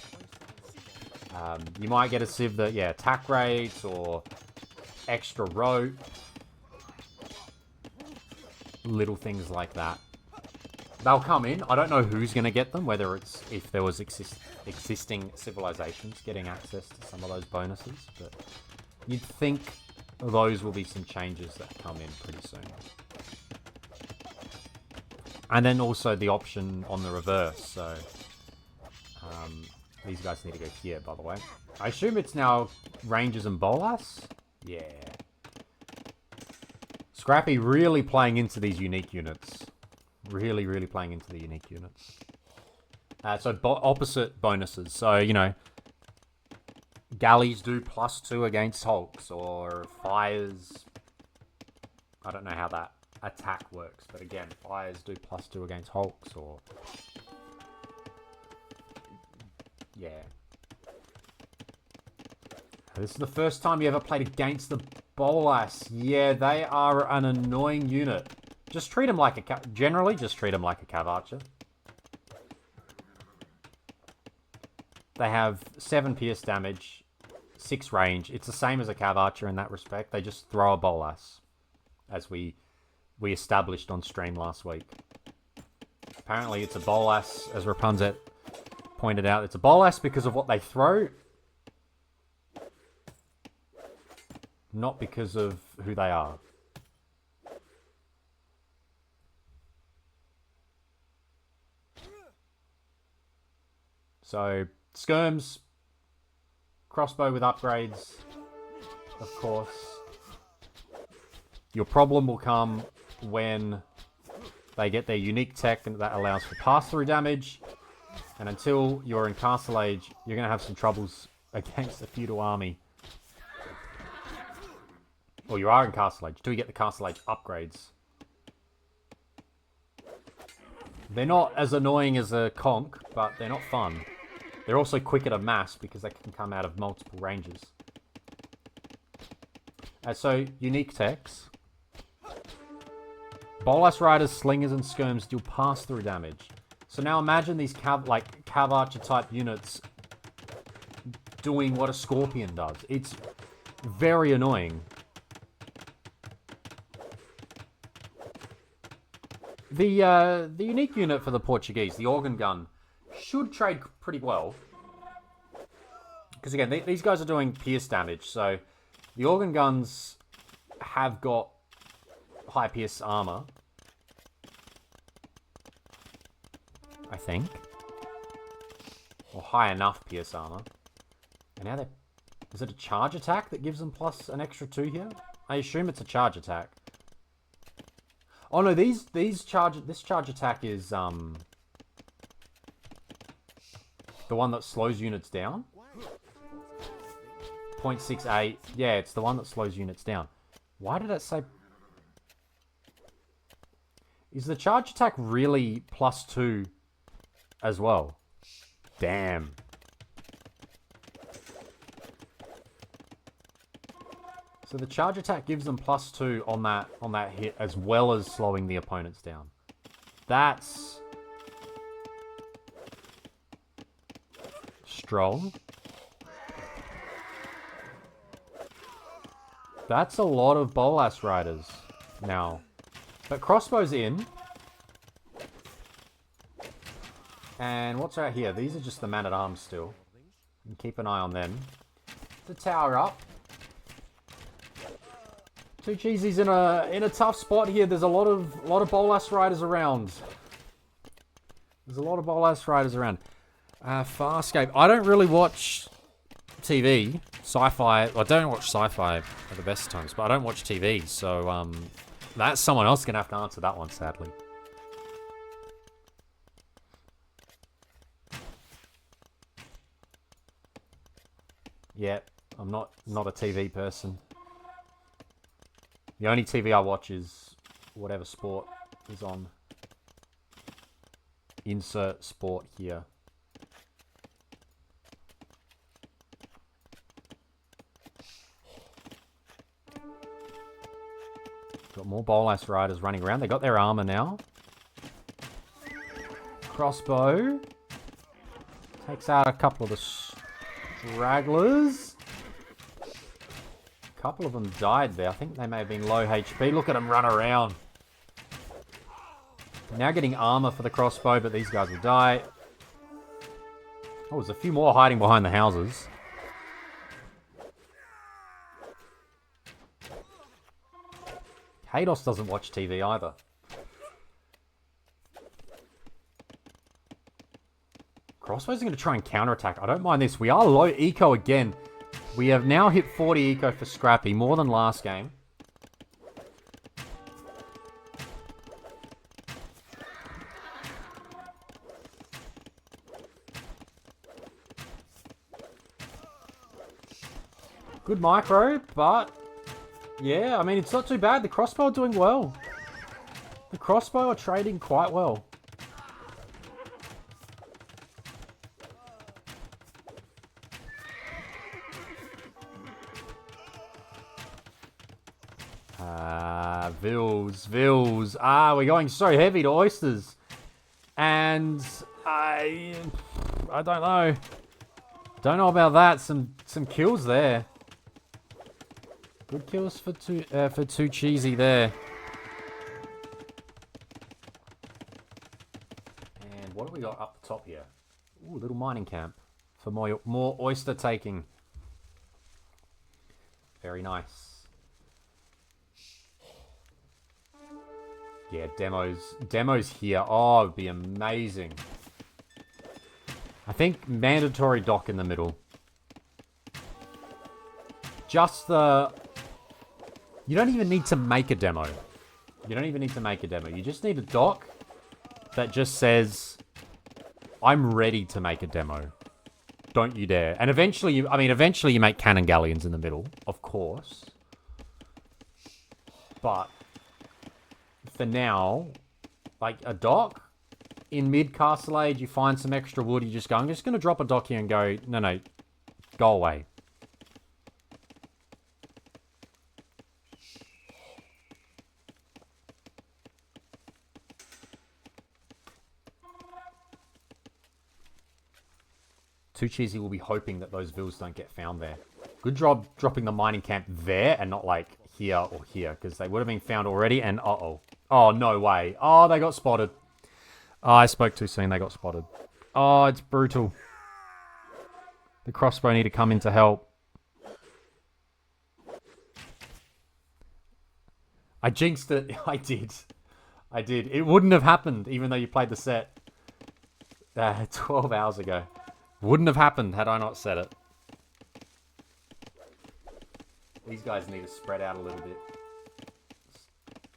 You might get a civ that, yeah, attack rates or extra rope. Little things like that. They'll come in. I don't know who's going to get them, whether it's if there was existing civilizations getting access to some of those bonuses, but you'd think those will be some changes that come in pretty soon. And then also the option on the reverse, so these guys need to go here, by the way. I assume it's now Rangers and Bolas? Yeah. Scrappie really playing into these unique units. Really, really playing into the unique units. So opposite bonuses. So, you know, galleys do +2 against hulks, or fires. I don't know how that attack works, but again, fires do +2 against hulks, or yeah. This is the first time you ever played against the Bolas. Yeah, they are an annoying unit. Just treat them like a generally just treat them like a cav archer. They have 7 pierce damage, 6 range. It's the same as a cav archer in that respect. They just throw a Bolas, as we established on stream last week. Apparently it's a Bolas, as Rapunzet pointed out. It's a Bolas because of what they throw, not because of who they are. So, skirms, crossbow with upgrades, of course. Your problem will come when they get their unique tech that allows for pass-through damage. And until you're in Castle Age, you're going to have some troubles against the feudal army. Well, you are in Castle Age. Do we get the Castle Age upgrades? They're not as annoying as a conch, but they're not fun. They're also quicker to mass because they can come out of multiple ranges. So, unique techs. Bolas Riders, Slingers, and Skirms deal pass-through damage. So now imagine these Cav Archer type units doing what a Scorpion does. It's very annoying. The unique unit for the Portuguese, the Organ Gun, should trade pretty well. Because again, these guys are doing pierce damage, so the Organ Guns have got high pierce armor. I think. Or high enough pierce armor. And now is it a charge attack that gives them plus an extra 2 here? I assume it's a charge attack. Oh no, this charge attack is the one that slows units down. 0.68. Yeah, it's the one that slows units down. Why did it say? Is the charge attack really plus 2 as well? Damn. So the charge attack gives them plus 2 on that hit, as well as slowing the opponents down. That's strong. That's a lot of Bolas Riders now. But crossbow's in. And what's right here? These are just the man-at-arms still. And keep an eye on them. The tower up. 2cheasy's in a tough spot here. There's a lot of Bolas Riders around. There's a lot of Bolas Riders around. Farscape. I don't really watch TV. Sci-fi. I don't watch sci-fi at the best times, but I don't watch TV. So that's someone else gonna have to answer that one, sadly. Yeah, I'm not a TV person. The only TV I watch is whatever sport is on. Insert sport here. Got more Bolas Riders running around. They got their armor now. Crossbow. Takes out a couple of the stragglers. A couple of them died there. I think they may have been low HP. Look at them run around. Now getting armor for the crossbow, but these guys will die. Oh, there's a few more hiding behind the houses. Hados doesn't watch TV either. Crossbows are going to try and counterattack. I don't mind this. We are low eco again. We have now hit 40 eco for Scrappie, more than last game. Good micro, but yeah, I mean, it's not too bad. The crossbow are doing well. The crossbow are trading quite well. Vils. We're going so heavy to oysters. And I don't know. Don't know about that. Some kills there. Good kills for 2cheasy there. And what do we got up the top here? Ooh, little mining camp for more oyster taking. Very nice. Yeah, demos here. Oh, it would be amazing. I think mandatory dock in the middle. Just the... You don't even need to make a demo. You don't even need to make a demo. You just need a dock that just says I'm ready to make a demo. Don't you dare. And eventually, eventually you make cannon galleons in the middle, of course. But for now, like a dock in mid-castle age, you find some extra wood, you just go, I'm just going to drop a dock here and go, no, go away. Too Cheesy will be hoping that those vills don't get found there. Good job dropping the mining camp there and not like here or here, because they would have been found already and uh-oh. Oh, no way. Oh, they got spotted. Oh, I spoke too soon. They got spotted. Oh, it's brutal. The crossbow need to come in to help. I jinxed it. I did. It wouldn't have happened even though you played the set 12 hours ago. Wouldn't have happened had I not said it. These guys need to spread out a little bit.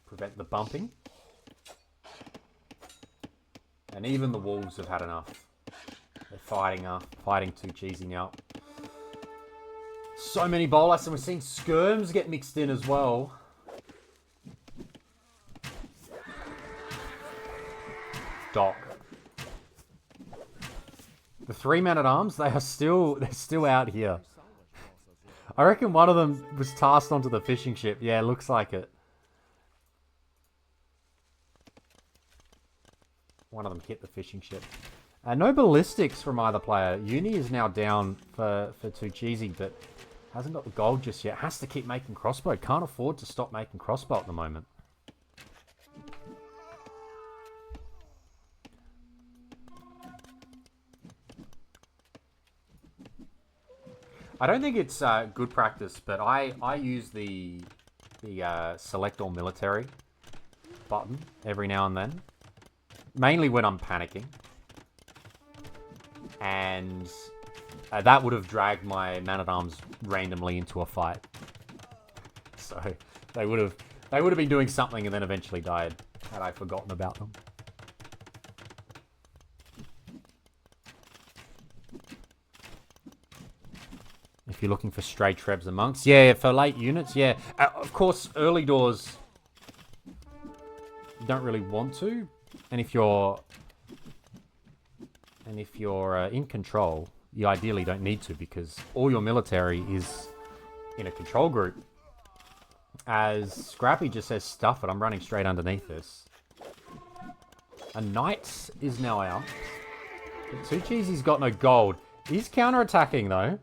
Prevent the bumping. And even the wolves have had enough. They're fighting too cheesy now. So many bolas, and we're seeing skirms get mixed in as well. Doc. The 3 men-at-arms, they're still out here. I reckon one of them was tasked onto the fishing ship. Yeah, looks like it. One of them hit the fishing ship. No ballistics from either player. Uni is now down for Too Cheesy, but hasn't got the gold just yet. Has to keep making crossbow. Can't afford to stop making crossbow at the moment. I don't think it's good practice, but I use the select all military button every now and then. Mainly when I'm panicking. And that would have dragged my man-at-arms randomly into a fight. So they would have been doing something and then eventually died had I forgotten about them. If you're looking for stray trebs and monks. Yeah, for late units, yeah. Of course, early doors, you don't really want to. And if you're in control, you ideally don't need to, because all your military is in a control group. As Scrappie just says, stuff it. I'm running straight underneath this. A knight is now out. But Too Cheesy's got no gold. He's counter-attacking, though.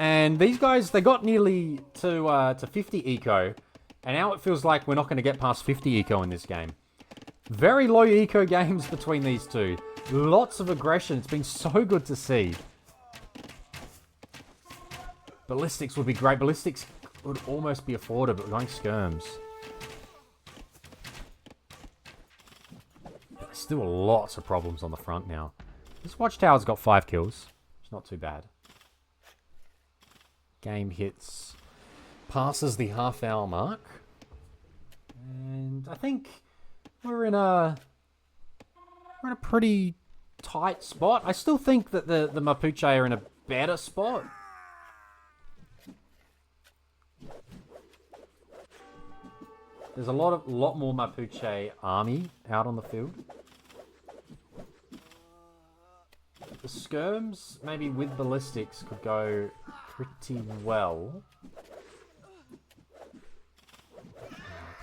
And these guys, they got nearly to 50 eco. And now it feels like we're not going to get past 50 eco in this game. Very low eco games between these two. Lots of aggression. It's been so good to see. Ballistics would be great. Ballistics would almost be afforded, but we're going skirms. But there's still lots of problems on the front now. This watchtower's got 5 kills. It's not too bad. Game hits, passes the half-hour mark. And I think we're in a pretty tight spot. I still think that the Mapuche are in a better spot. There's a lot more Mapuche army out on the field. The skirms, maybe with ballistics, could go pretty well.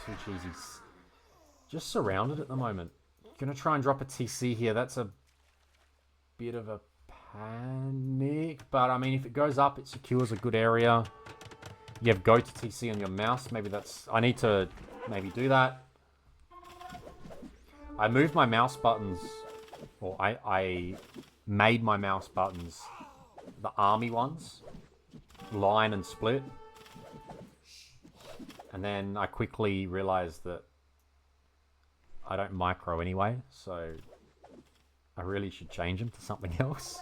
Too Cheesy's just surrounded at the moment. Gonna try and drop a TC here. That's a bit of a panic, but I mean, if it goes up, it secures a good area. You have go to TC on your mouse. Maybe that's... I need to maybe do that. I moved my mouse buttons, or I made my mouse buttons the army ones, line and split. And then I quickly realized that I don't micro anyway, so I really should change them to something else.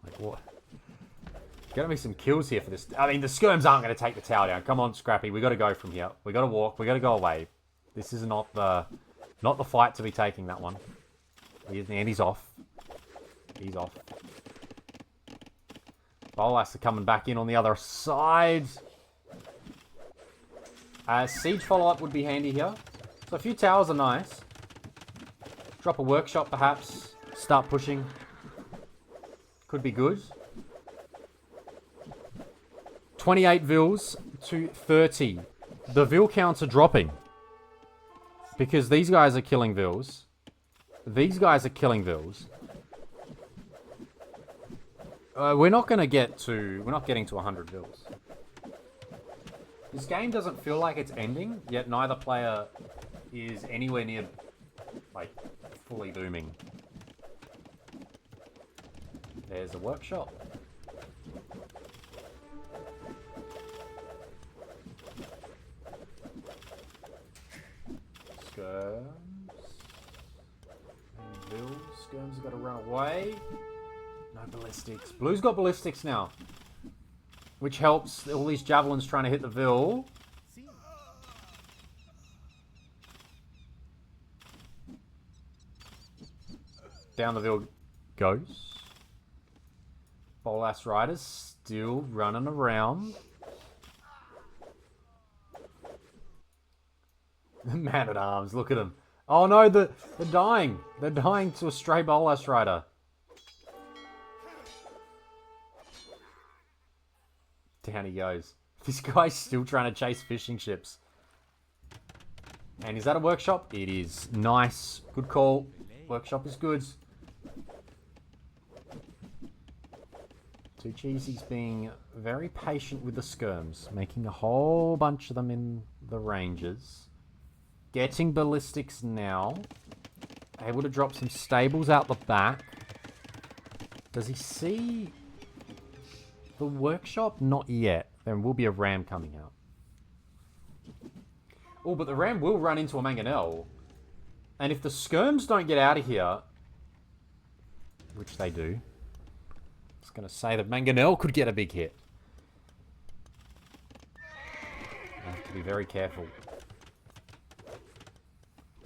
Like what? Gonna be some kills here for this. I mean, the skirms aren't going to take the tower down. Come on, Scrappie. We got to go from here. We got to walk. We got to go away. This is not the fight to be taking, that one. And he's off. He's off. Bolas are coming back in on the other side. Siege follow-up would be handy here. So a few towers are nice. Drop a workshop, perhaps. Start pushing. Could be good. 28 vills to 30. The vill counts are dropping. Because these guys are killing vills. These guys are killing vills. We're not getting to 100 vills. This game doesn't feel like it's ending, yet neither player is anywhere near, like, fully booming. There's a workshop. Skirms. And vills. Skirms have got to run away. No ballistics. Blue's got ballistics now. Which helps all these javelins trying to hit the Vil. Down the Vil goes. Bolas Riders still running around. The Man-at-Arms, look at them. Oh no, they're dying. They're dying to a stray Bolas Rider. Down he goes. This guy's still trying to chase fishing ships. And is that a workshop? It is. Nice. Good call. Workshop is good. 2cheasy's being very patient with the skirms. Making a whole bunch of them in the ranges. Getting ballistics now. Able to drop some stables out the back. Does he see the workshop? Not yet. There will be a ram coming out. Oh, but the ram will run into a mangonel. And if the skirms don't get out of here, which they do, I was going to say that mangonel could get a big hit. You have to be very careful.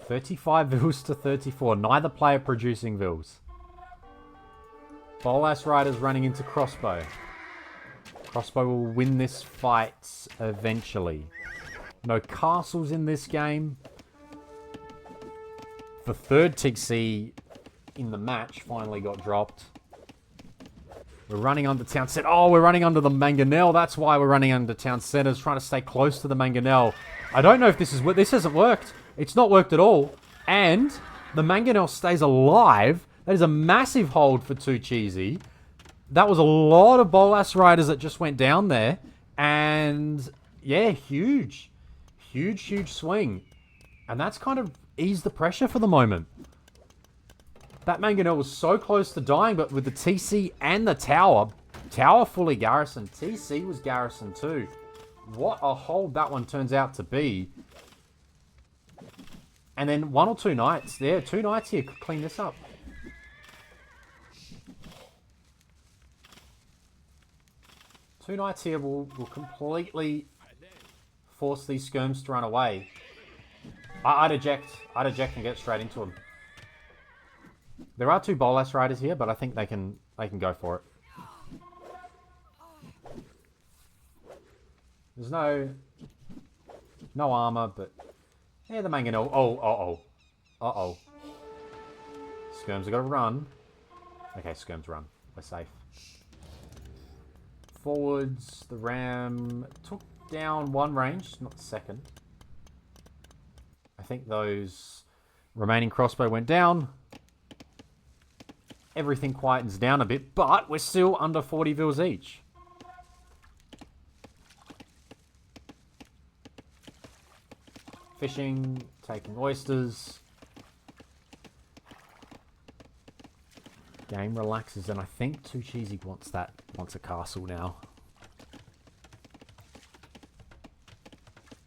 35 vills to 34. Neither player producing vills. Bolas Riders running into Crossbow. Crossbow will win this fight eventually. No castles in this game. The third TC in the match finally got dropped. We're running under town center. Oh, we're running under the mangonel. That's why we're running under town centers, trying to stay close to the mangonel. I don't know if this is... This hasn't worked. It's not worked at all. And the mangonel stays alive. That is a massive hold for 2cheasy. That was a lot of Bolas Riders that just went down there. And yeah, huge. Huge swing. And that's kind of eased the pressure for the moment. That mangonel was so close to dying, but with the TC and the tower fully garrisoned. TC was garrisoned too. What a hold that one turns out to be. And then 1 or 2 knights there. 2 knights here could clean this up. Two knights here will completely force these skirms to run away. I'd eject and get straight into them. There are 2 Bolas Riders here, but I think they can go for it. There's no armor, but yeah, the mangonel. Uh-oh. Skirms have got to run. Okay, skirms run. We're safe. Forwards, the ram took down 1 range, not the second. I think those remaining crossbow went down. Everything quietens down a bit, but we're still under 40 vills each. Fishing, taking oysters. Game relaxes, and I think 2cheasy wants a castle now.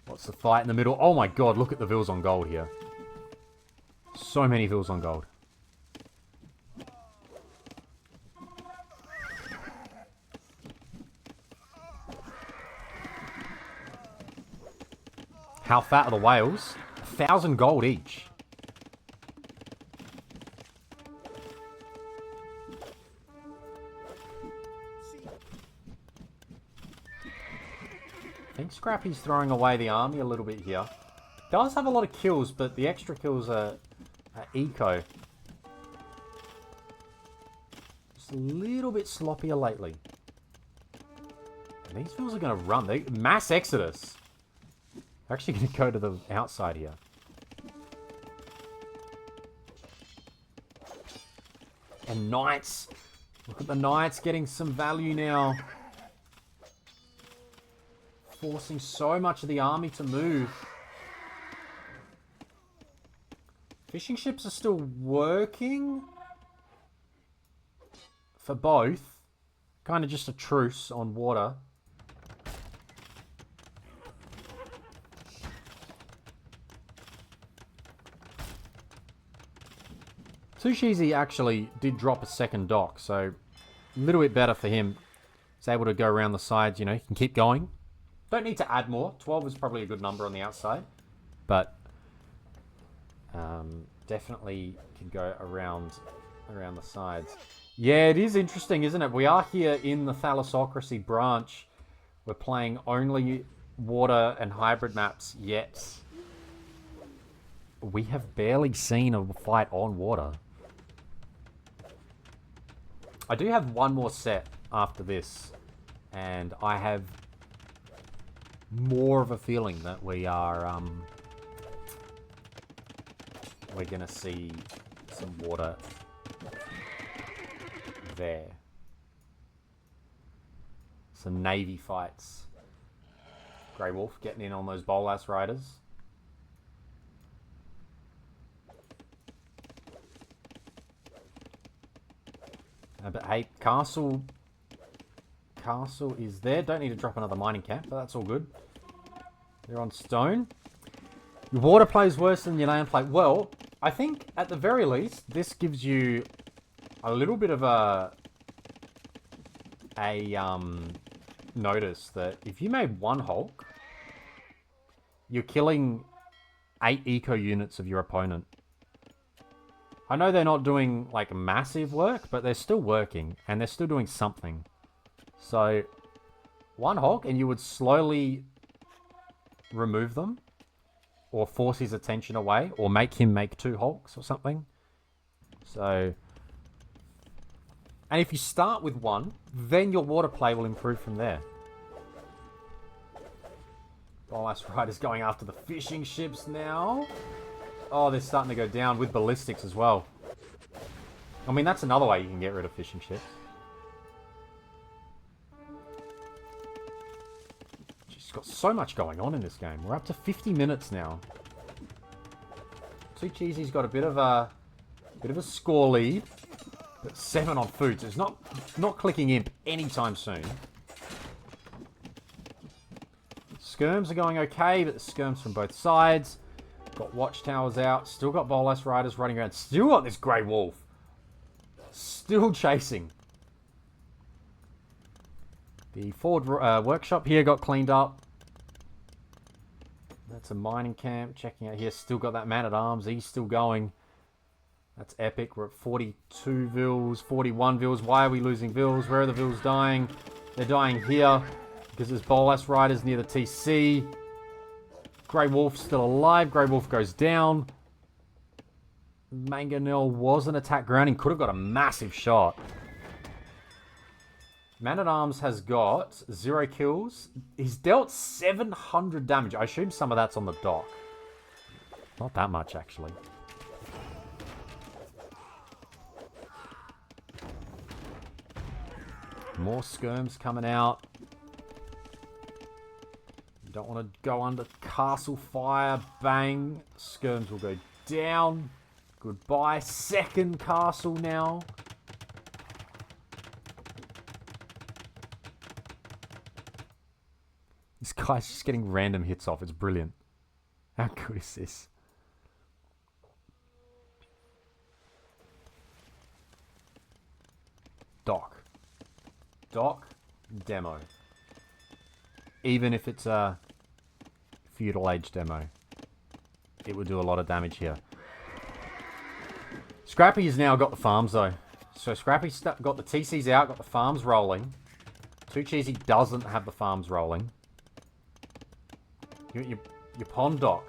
What's the fight in the middle? Oh my god, look at the vills on gold here. So many vills on gold. How fat are the whales? 1,000 gold each. I think Scrappie's throwing away the army a little bit here. Does have a lot of kills, but the extra kills are eco. Just a little bit sloppier lately. And these vills are going to run. Mass exodus. They're actually going to go to the outside here. And knights. Look at the knights getting some value now. Forcing so much of the army to move. Fishing ships are still working. For both. Kind of just a truce on water. Tucheasy actually did drop a second dock, so a little bit better for him. He's able to go around the sides, you know, he can keep going. Don't need to add more. 12 is probably a good number on the outside, but definitely can go around the sides. Yeah, it is interesting, isn't it? We are here in the Thalassocracy branch. We're playing only water and hybrid maps, yet we have barely seen a fight on water. I do have one more set after this, and I have more of a feeling that we are we're gonna see some water there. Some navy fights. Grey Wolf getting in on those Bolas riders. But hey, Castle is there. Don't need to drop another mining camp, but that's all good. They're on stone. Your water play is worse than your land play. Well, I think at the very least, this gives you a little bit of a notice that if you made one Hulk, you're killing 8 eco units of your opponent. I know they're not doing like massive work, but they're still working and they're still doing something. So one Hulk and you would slowly remove them or force his attention away or make him make 2 Hulks or something. So, and if you start with one, then your water play will improve from there. Bolas Riders going after the fishing ships now. Oh, they're starting to go down with ballistics as well. I mean, that's another way you can get rid of fishing ships. Just got so much going on in this game. We're up to 50 minutes now. 2cheasy's got a bit of a score lead, but 7 on food, so it's not clicking imp anytime soon. Skirms are going okay, but the skirms from both sides. Got watchtowers out. Still got Bolas Riders running around. Still got this Grey Wolf. Still chasing. The forward workshop here got cleaned up. That's a mining camp. Checking out here. Still got that man-at-arms. He's still going. That's epic. We're at 42 vills, 41 vills. Why are we losing vills? Where are the vills dying? They're dying here because there's Bolas Riders near the TC. Grey Wolf still alive. Grey Wolf goes down. Mangonel was an attack grounding. Could have got a massive shot. Man-at-Arms has got 0 kills. He's dealt 700 damage. I assume some of that's on the dock. Not that much, actually. More skirms coming out. Don't want to go under castle fire. Bang. Skirms will go down. Goodbye. Second castle now. This guy's just getting random hits off. It's brilliant. How good is this? Dock. Dock. Demo. Even if it's a feudal age demo, it would do a lot of damage here. Scrappie has now got the farms though. So Scrappie's got the TCs out, got the farms rolling. 2cheasy doesn't have the farms rolling. Your pond dock.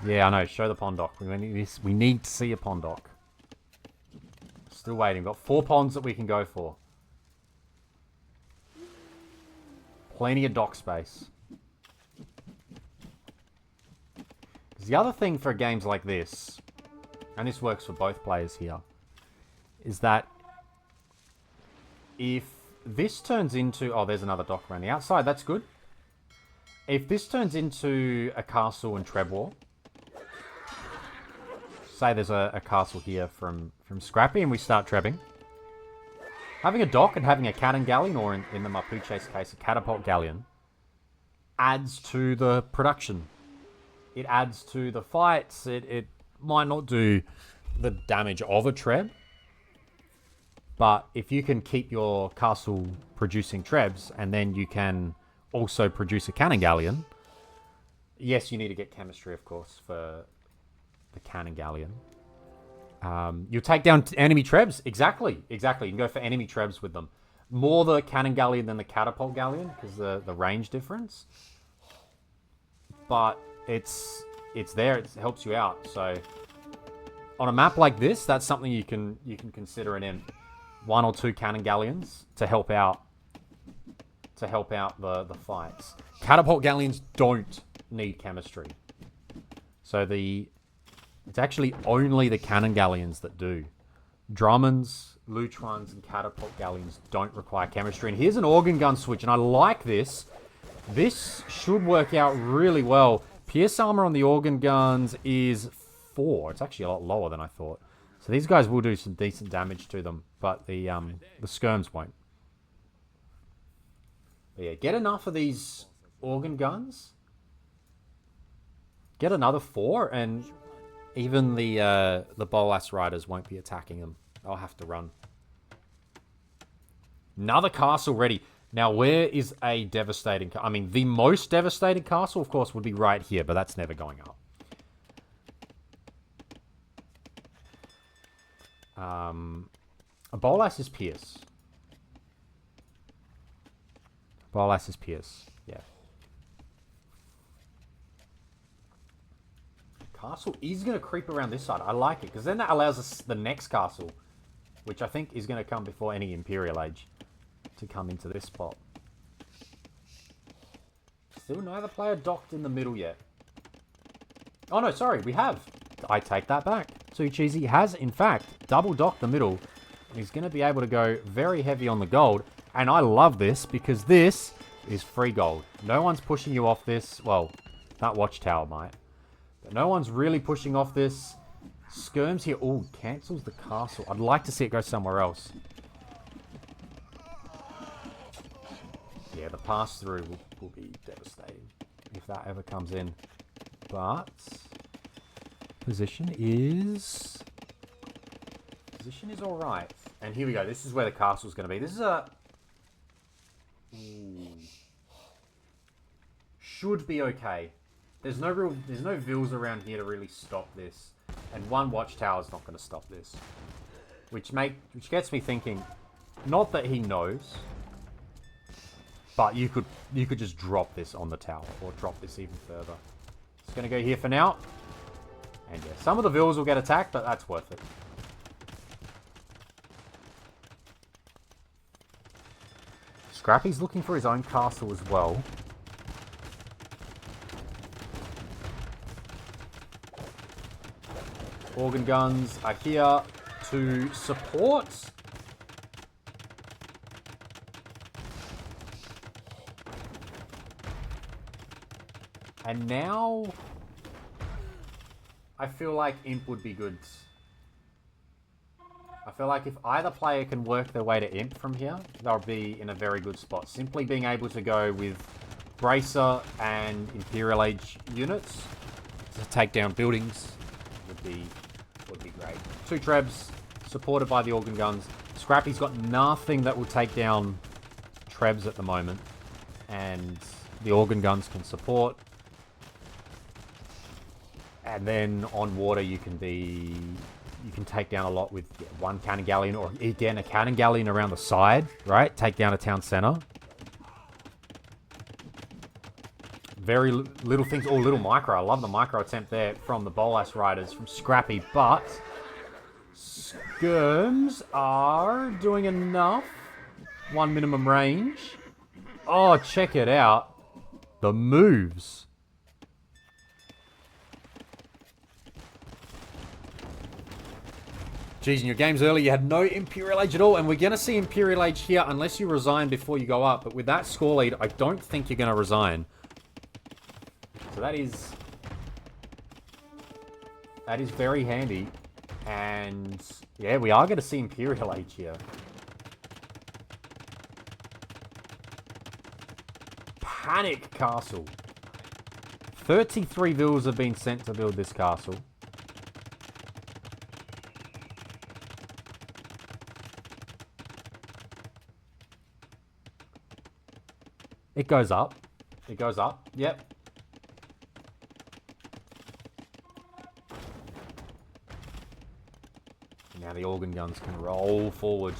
Yeah, I know. Show the pond dock. We need to see a pond dock. Still waiting. Got 4 ponds that we can go for. Plenty of dock space. The other thing for games like this, and this works for both players here, is that if this turns into... Oh, there's another dock around the outside. That's good. If this turns into a castle in Trebwar, say there's a castle here from Scrappie and we start trebbing, having a dock and having a cannon galleon, or in the Mapuche's case, a catapult galleon, adds to the production. It adds to the fights. It might not do the damage of a treb, but if you can keep your castle producing trebs and then you can also produce a cannon galleon, yes, you need to get chemistry, of course, for the cannon galleon. You take down enemy trebs. Exactly. You can go for enemy trebs with them. More the cannon galleon than the catapult galleon because the range difference. But it's there. It helps you out. So on a map like this, that's something you can consider an imp. 1 or 2 cannon galleons to help out the fights. Catapult galleons don't need chemistry. So it's actually only the cannon galleons that do. Drummonds, Luchuans, and catapult galleons don't require chemistry. And here's an organ gun switch, and I like this. This should work out really well. Pierce armor on the organ guns is 4. It's actually a lot lower than I thought. So these guys will do some decent damage to them, but the skirms won't. But yeah, get enough of these organ guns. Get another 4, and even the Bolas riders won't be attacking them. They'll have to run. Another castle ready. Now, where is a devastating... I mean, the most devastating castle, of course, would be right here, but that's never going up. A Bolas is Pierce. Bolas is Pierce. Yeah. Castle is going to creep around this side. I like it, because then that allows us the next castle, which I think is going to come before any Imperial Age, to come into this spot. Still neither player docked in the middle yet. Oh no, sorry, we have. I take that back. 2cheasy has, in fact, double docked the middle. And he's going to be able to go very heavy on the gold. And I love this, because this is free gold. No one's pushing you off this. Well, that watchtower might. But no one's really pushing off this. Skirms here. Oh, cancels the castle. I'd like to see it go somewhere else. Yeah, the pass-through will be devastating if that ever comes in. But position is all right. And here we go. This is where the castle's going to be. This is a... should be okay. There's no vills around here to really stop this. And one watchtower is not going to stop this. Which gets me thinking, not that he knows, but you could just drop this on the tower, or drop this even further. It's going to go here for now. And yeah, some of the vills will get attacked, but that's worth it. Scrappie's looking for his own castle as well. Organ guns are here to support. And now I feel like Imp would be good. I feel like if either player can work their way to Imp from here, they'll be in a very good spot. Simply being able to go with Bracer and Imperial Age units to take down buildings would be great. 2 trebs, supported by the organ guns. Scrappie's got nothing that will take down trebs at the moment. And the organ guns can support. And then on water you can take down a lot with one cannon galleon, or again a cannon galleon around the side, right? Take down a town center. Very little things. Oh, little micro. I love the micro attempt there from the Bolas Riders, from Scrappie. But skirms are doing enough. 1 minimum range. Oh, check it out. The moves. Geez, in your games earlier, you had no Imperial Age at all, and we're going to see Imperial Age here unless you resign before you go up. But with that score lead, I don't think you're going to resign. So that is very handy. And yeah, we are going to see Imperial Age here. Panic Castle. 33 vills have been sent to build this castle. It goes up. It goes up. Yep. Now the organ guns can roll forward.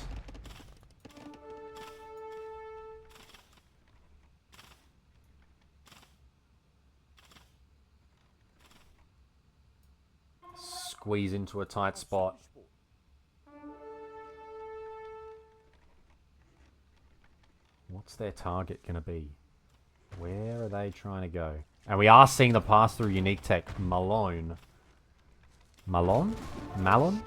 Squeeze into a tight spot. What's their target going to be? Where are they trying to go? And we are seeing the pass-through unique tech. Malone. Malone? Malon?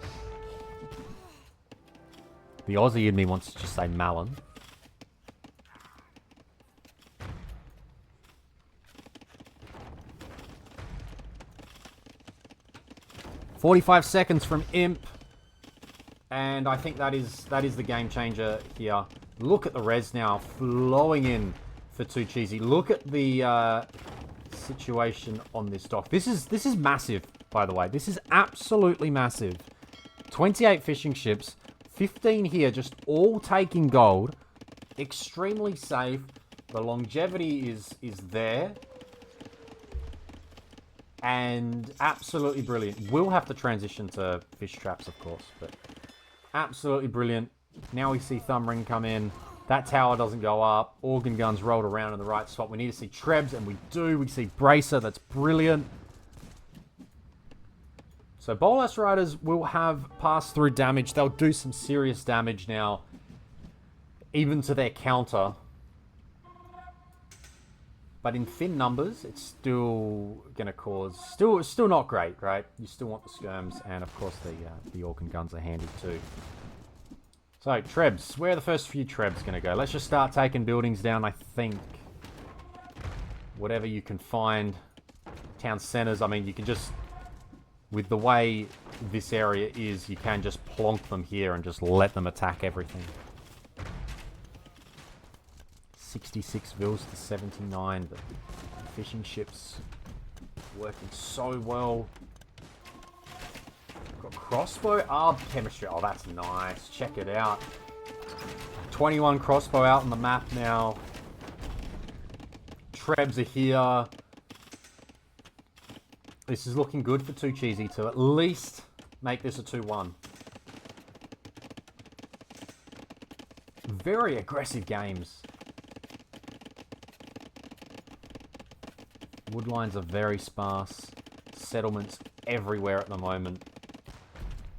The Aussie in me wants to just say Malon. "45 seconds from Imp. And I think that is the game changer here. Look at the res now flowing in for 2cheasy. Look at the situation on this dock. This is massive, by the way. This is absolutely massive. 28 fishing ships, 15 here, just all taking gold. Extremely safe. The longevity is there. And absolutely brilliant. We'll have to transition to fish traps, of course, but absolutely brilliant. Now we see Thumb Ring come in. That tower doesn't go up. Organ guns rolled around in the right spot. We need to see Trebs, and we do. We see Bracer. That's brilliant. So Bolas Riders will have pass-through damage. They'll do some serious damage now, even to their counter. But in thin numbers, it's still going to cause... Still not great, right? You still want the skirms, and of course the organ guns are handy too. So, Trebs. Where are the first few Trebs going to go? Let's just start taking buildings down, I think. Whatever you can find. Town centers, I mean, you can just... With the way this area is, you can just plonk them here and just let them attack everything. 66 vills to 79, but fishing ships working so well. Got crossbow, chemistry. Oh, that's nice. Check it out. 21 crossbow out on the map now. Trebs are here. This is looking good for 2cheasy to at least make this a 2-1. Very aggressive games. Woodlines are very sparse. Settlements everywhere at the moment.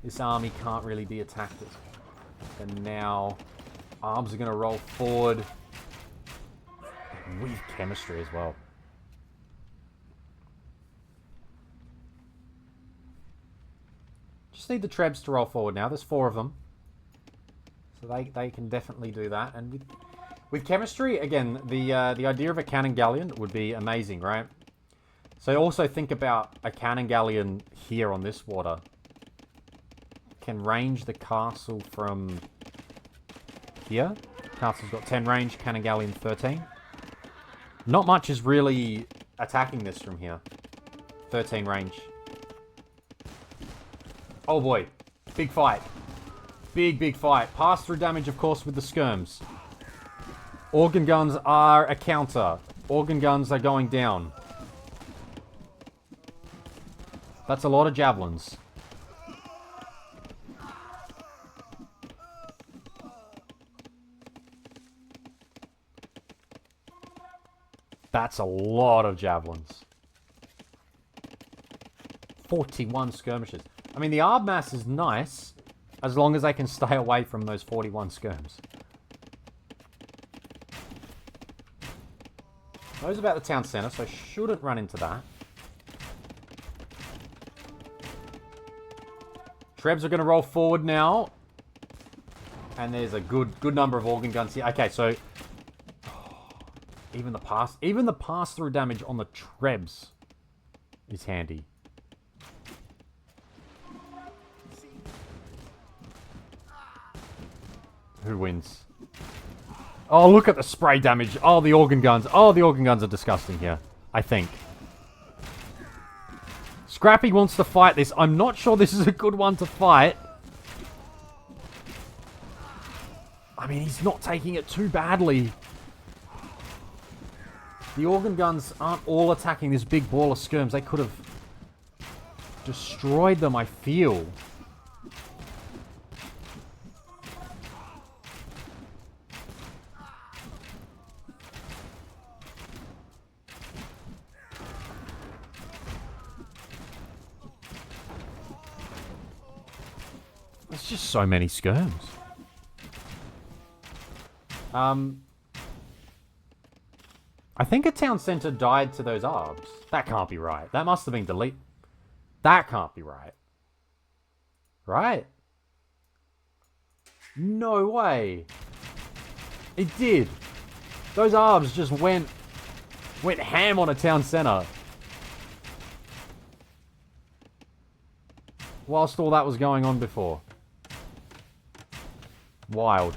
This army can't really be attacked. And now arms are going to roll forward with chemistry as well. Just need the Trebs to roll forward now. There's 4 of them. So they can definitely do that. And with chemistry, again, the idea of a cannon galleon would be amazing, right? So also think about a cannon galleon here on this water. Can range the castle from here. Castle's got 10 range, cannon galleon 13. Not much is really attacking this from here. 13 range. Oh boy, big fight. Big fight. Pass-through damage, of course, with the skirms. Organ guns are a counter. Organ guns are going down. That's a lot of javelins. That's a lot of javelins. 41 skirmishes. I mean, the arb mass is nice, as long as they can stay away from those 41 skirms. Those about the town center, so I shouldn't run into that. Trebs are going to roll forward now. And there's a good number of organ guns here. Okay, so even the pass-through damage on the Trebs is handy. Who wins? Oh, look at the spray damage. Oh, the organ guns. Oh, the organ guns are disgusting here, I think. Scrappie wants to fight this. I'm not sure this is a good one to fight. I mean, he's not taking it too badly. The organ guns aren't all attacking this big ball of skirms. They could have destroyed them, I feel. There's just so many skirms. I think a town center died to those arbs. That can't be right. That must have been deleted. That can't be right. Right? No way. It did. Those arbs just went ham on a town center. Whilst all that was going on before. Wild.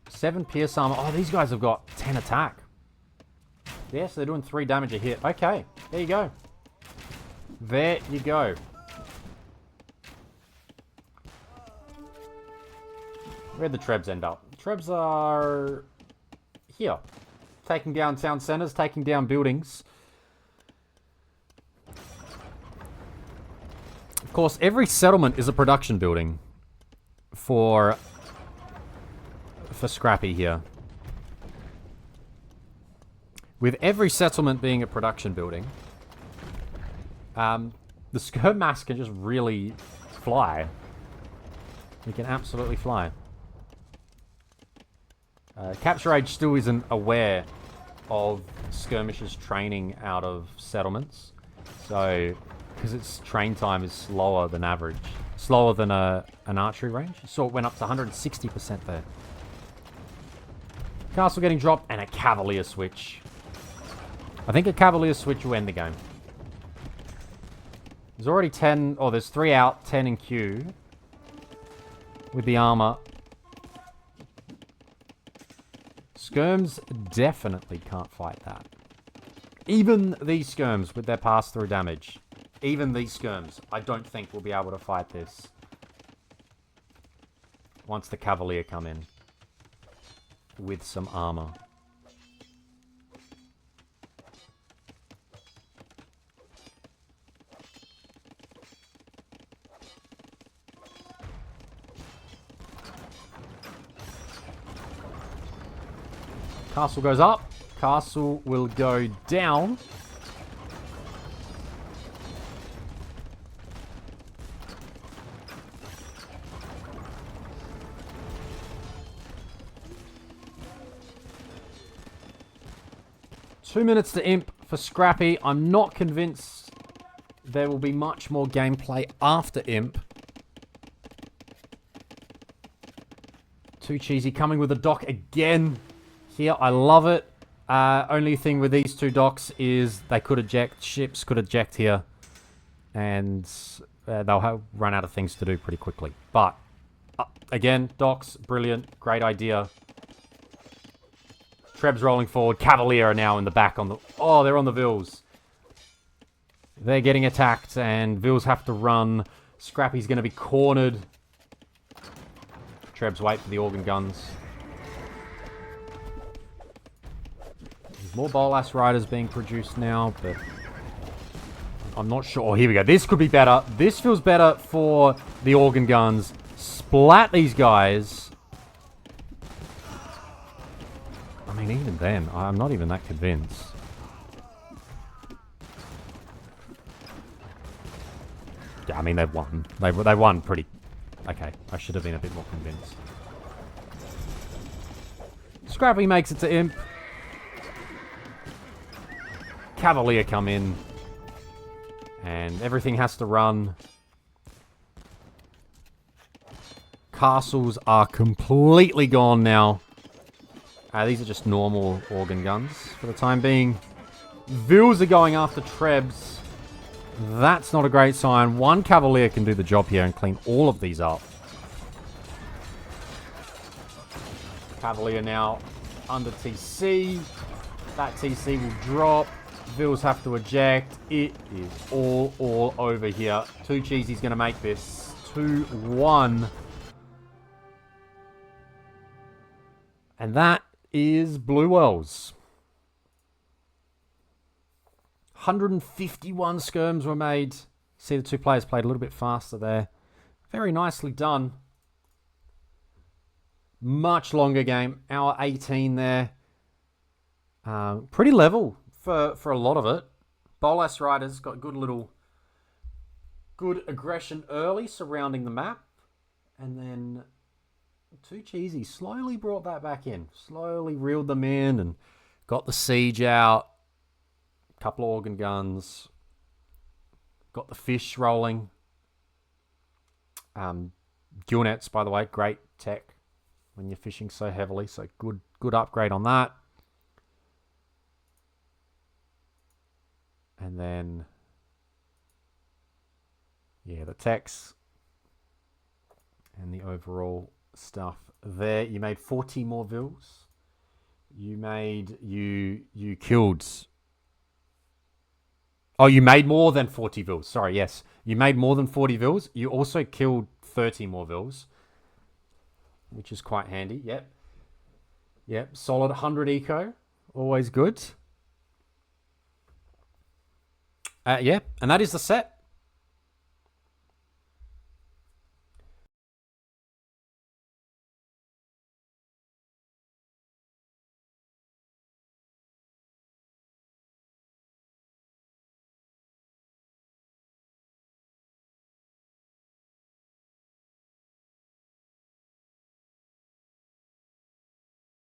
7 pierce armor. Oh, these guys have got 10 attack. Yes, they're doing 3 damage a hit. Okay, there you go. There you go. Where'd the Trebs end up? Trebs are here. Taking down town centers, taking down buildings. Of course, every settlement is a production building for Scrappie here. With every settlement being a production building, the skirm mass can just really fly. He can absolutely fly. Capture Age still isn't aware of skirmishers training out of settlements. So, because its train time is slower than average. Slower than an archery range. You saw it went up to 160% there. Castle getting dropped, and a Cavalier switch. I think a Cavalier switch will end the game. There's already 10, or there's 3 out, 10 in queue. With the armor. Skirms definitely can't fight that. Even these skirms with their pass-through damage. Even these skirms, I don't think will be able to fight this. Once the Cavalier come in. With some armor. Castle goes up. Castle will go down. Two minutes to imp for Scrappie. I'm not convinced there will be much more gameplay after imp. 2cheasy coming with a dock again. Here, I love it. Only thing with these 2 docks is they could eject. Ships could eject here. And they'll run out of things to do pretty quickly. But, again, docks, brilliant. Great idea. Trebs rolling forward. Cavalier are now in the back on the... Oh, they're on the Vils. They're getting attacked, and Vils have to run. Scrappie's going to be cornered. Trebs wait for the organ guns. There's more Bolas Riders being produced now, but... I'm not sure. Oh, here we go. This could be better. This feels better for the organ guns. Splat these guys. mean, even then, I'm not even that convinced. Yeah, I mean, they've won. They won pretty... Okay, I should have been a bit more convinced. Scrappie makes it to Imp. Cavalier come in. And everything has to run. Castles are completely gone now. These are just normal organ guns for the time being. Vils are going after Trebs. That's not a great sign. One Cavalier can do the job here and clean all of these up. Cavalier now under TC. That TC will drop. Vils have to eject. It is all over here. 2cheasy's going to make this 2-1. And that is Blue Wells. 151 skirms were made. See, the two players played a little bit faster there. Very nicely done. Much longer game. Hour 18 there. Pretty level for a lot of it. Bolas Riders got good aggression early surrounding the map. And then 2cheasy slowly brought that back in. Slowly reeled them in and got the siege out. Couple of organ guns. Got the fish rolling. Gill nets, by the way, great tech when you're fishing so heavily. So good upgrade on that. And then, yeah, the techs and the overall stuff there. You made 40 more Vils. You killed... Oh, you made more than 40 Vils. Sorry, yes. You made more than 40 Vils. You also killed 30 more Vils, which is quite handy. Yep. Solid 100 eco. Always good. Yeah, and that is the set.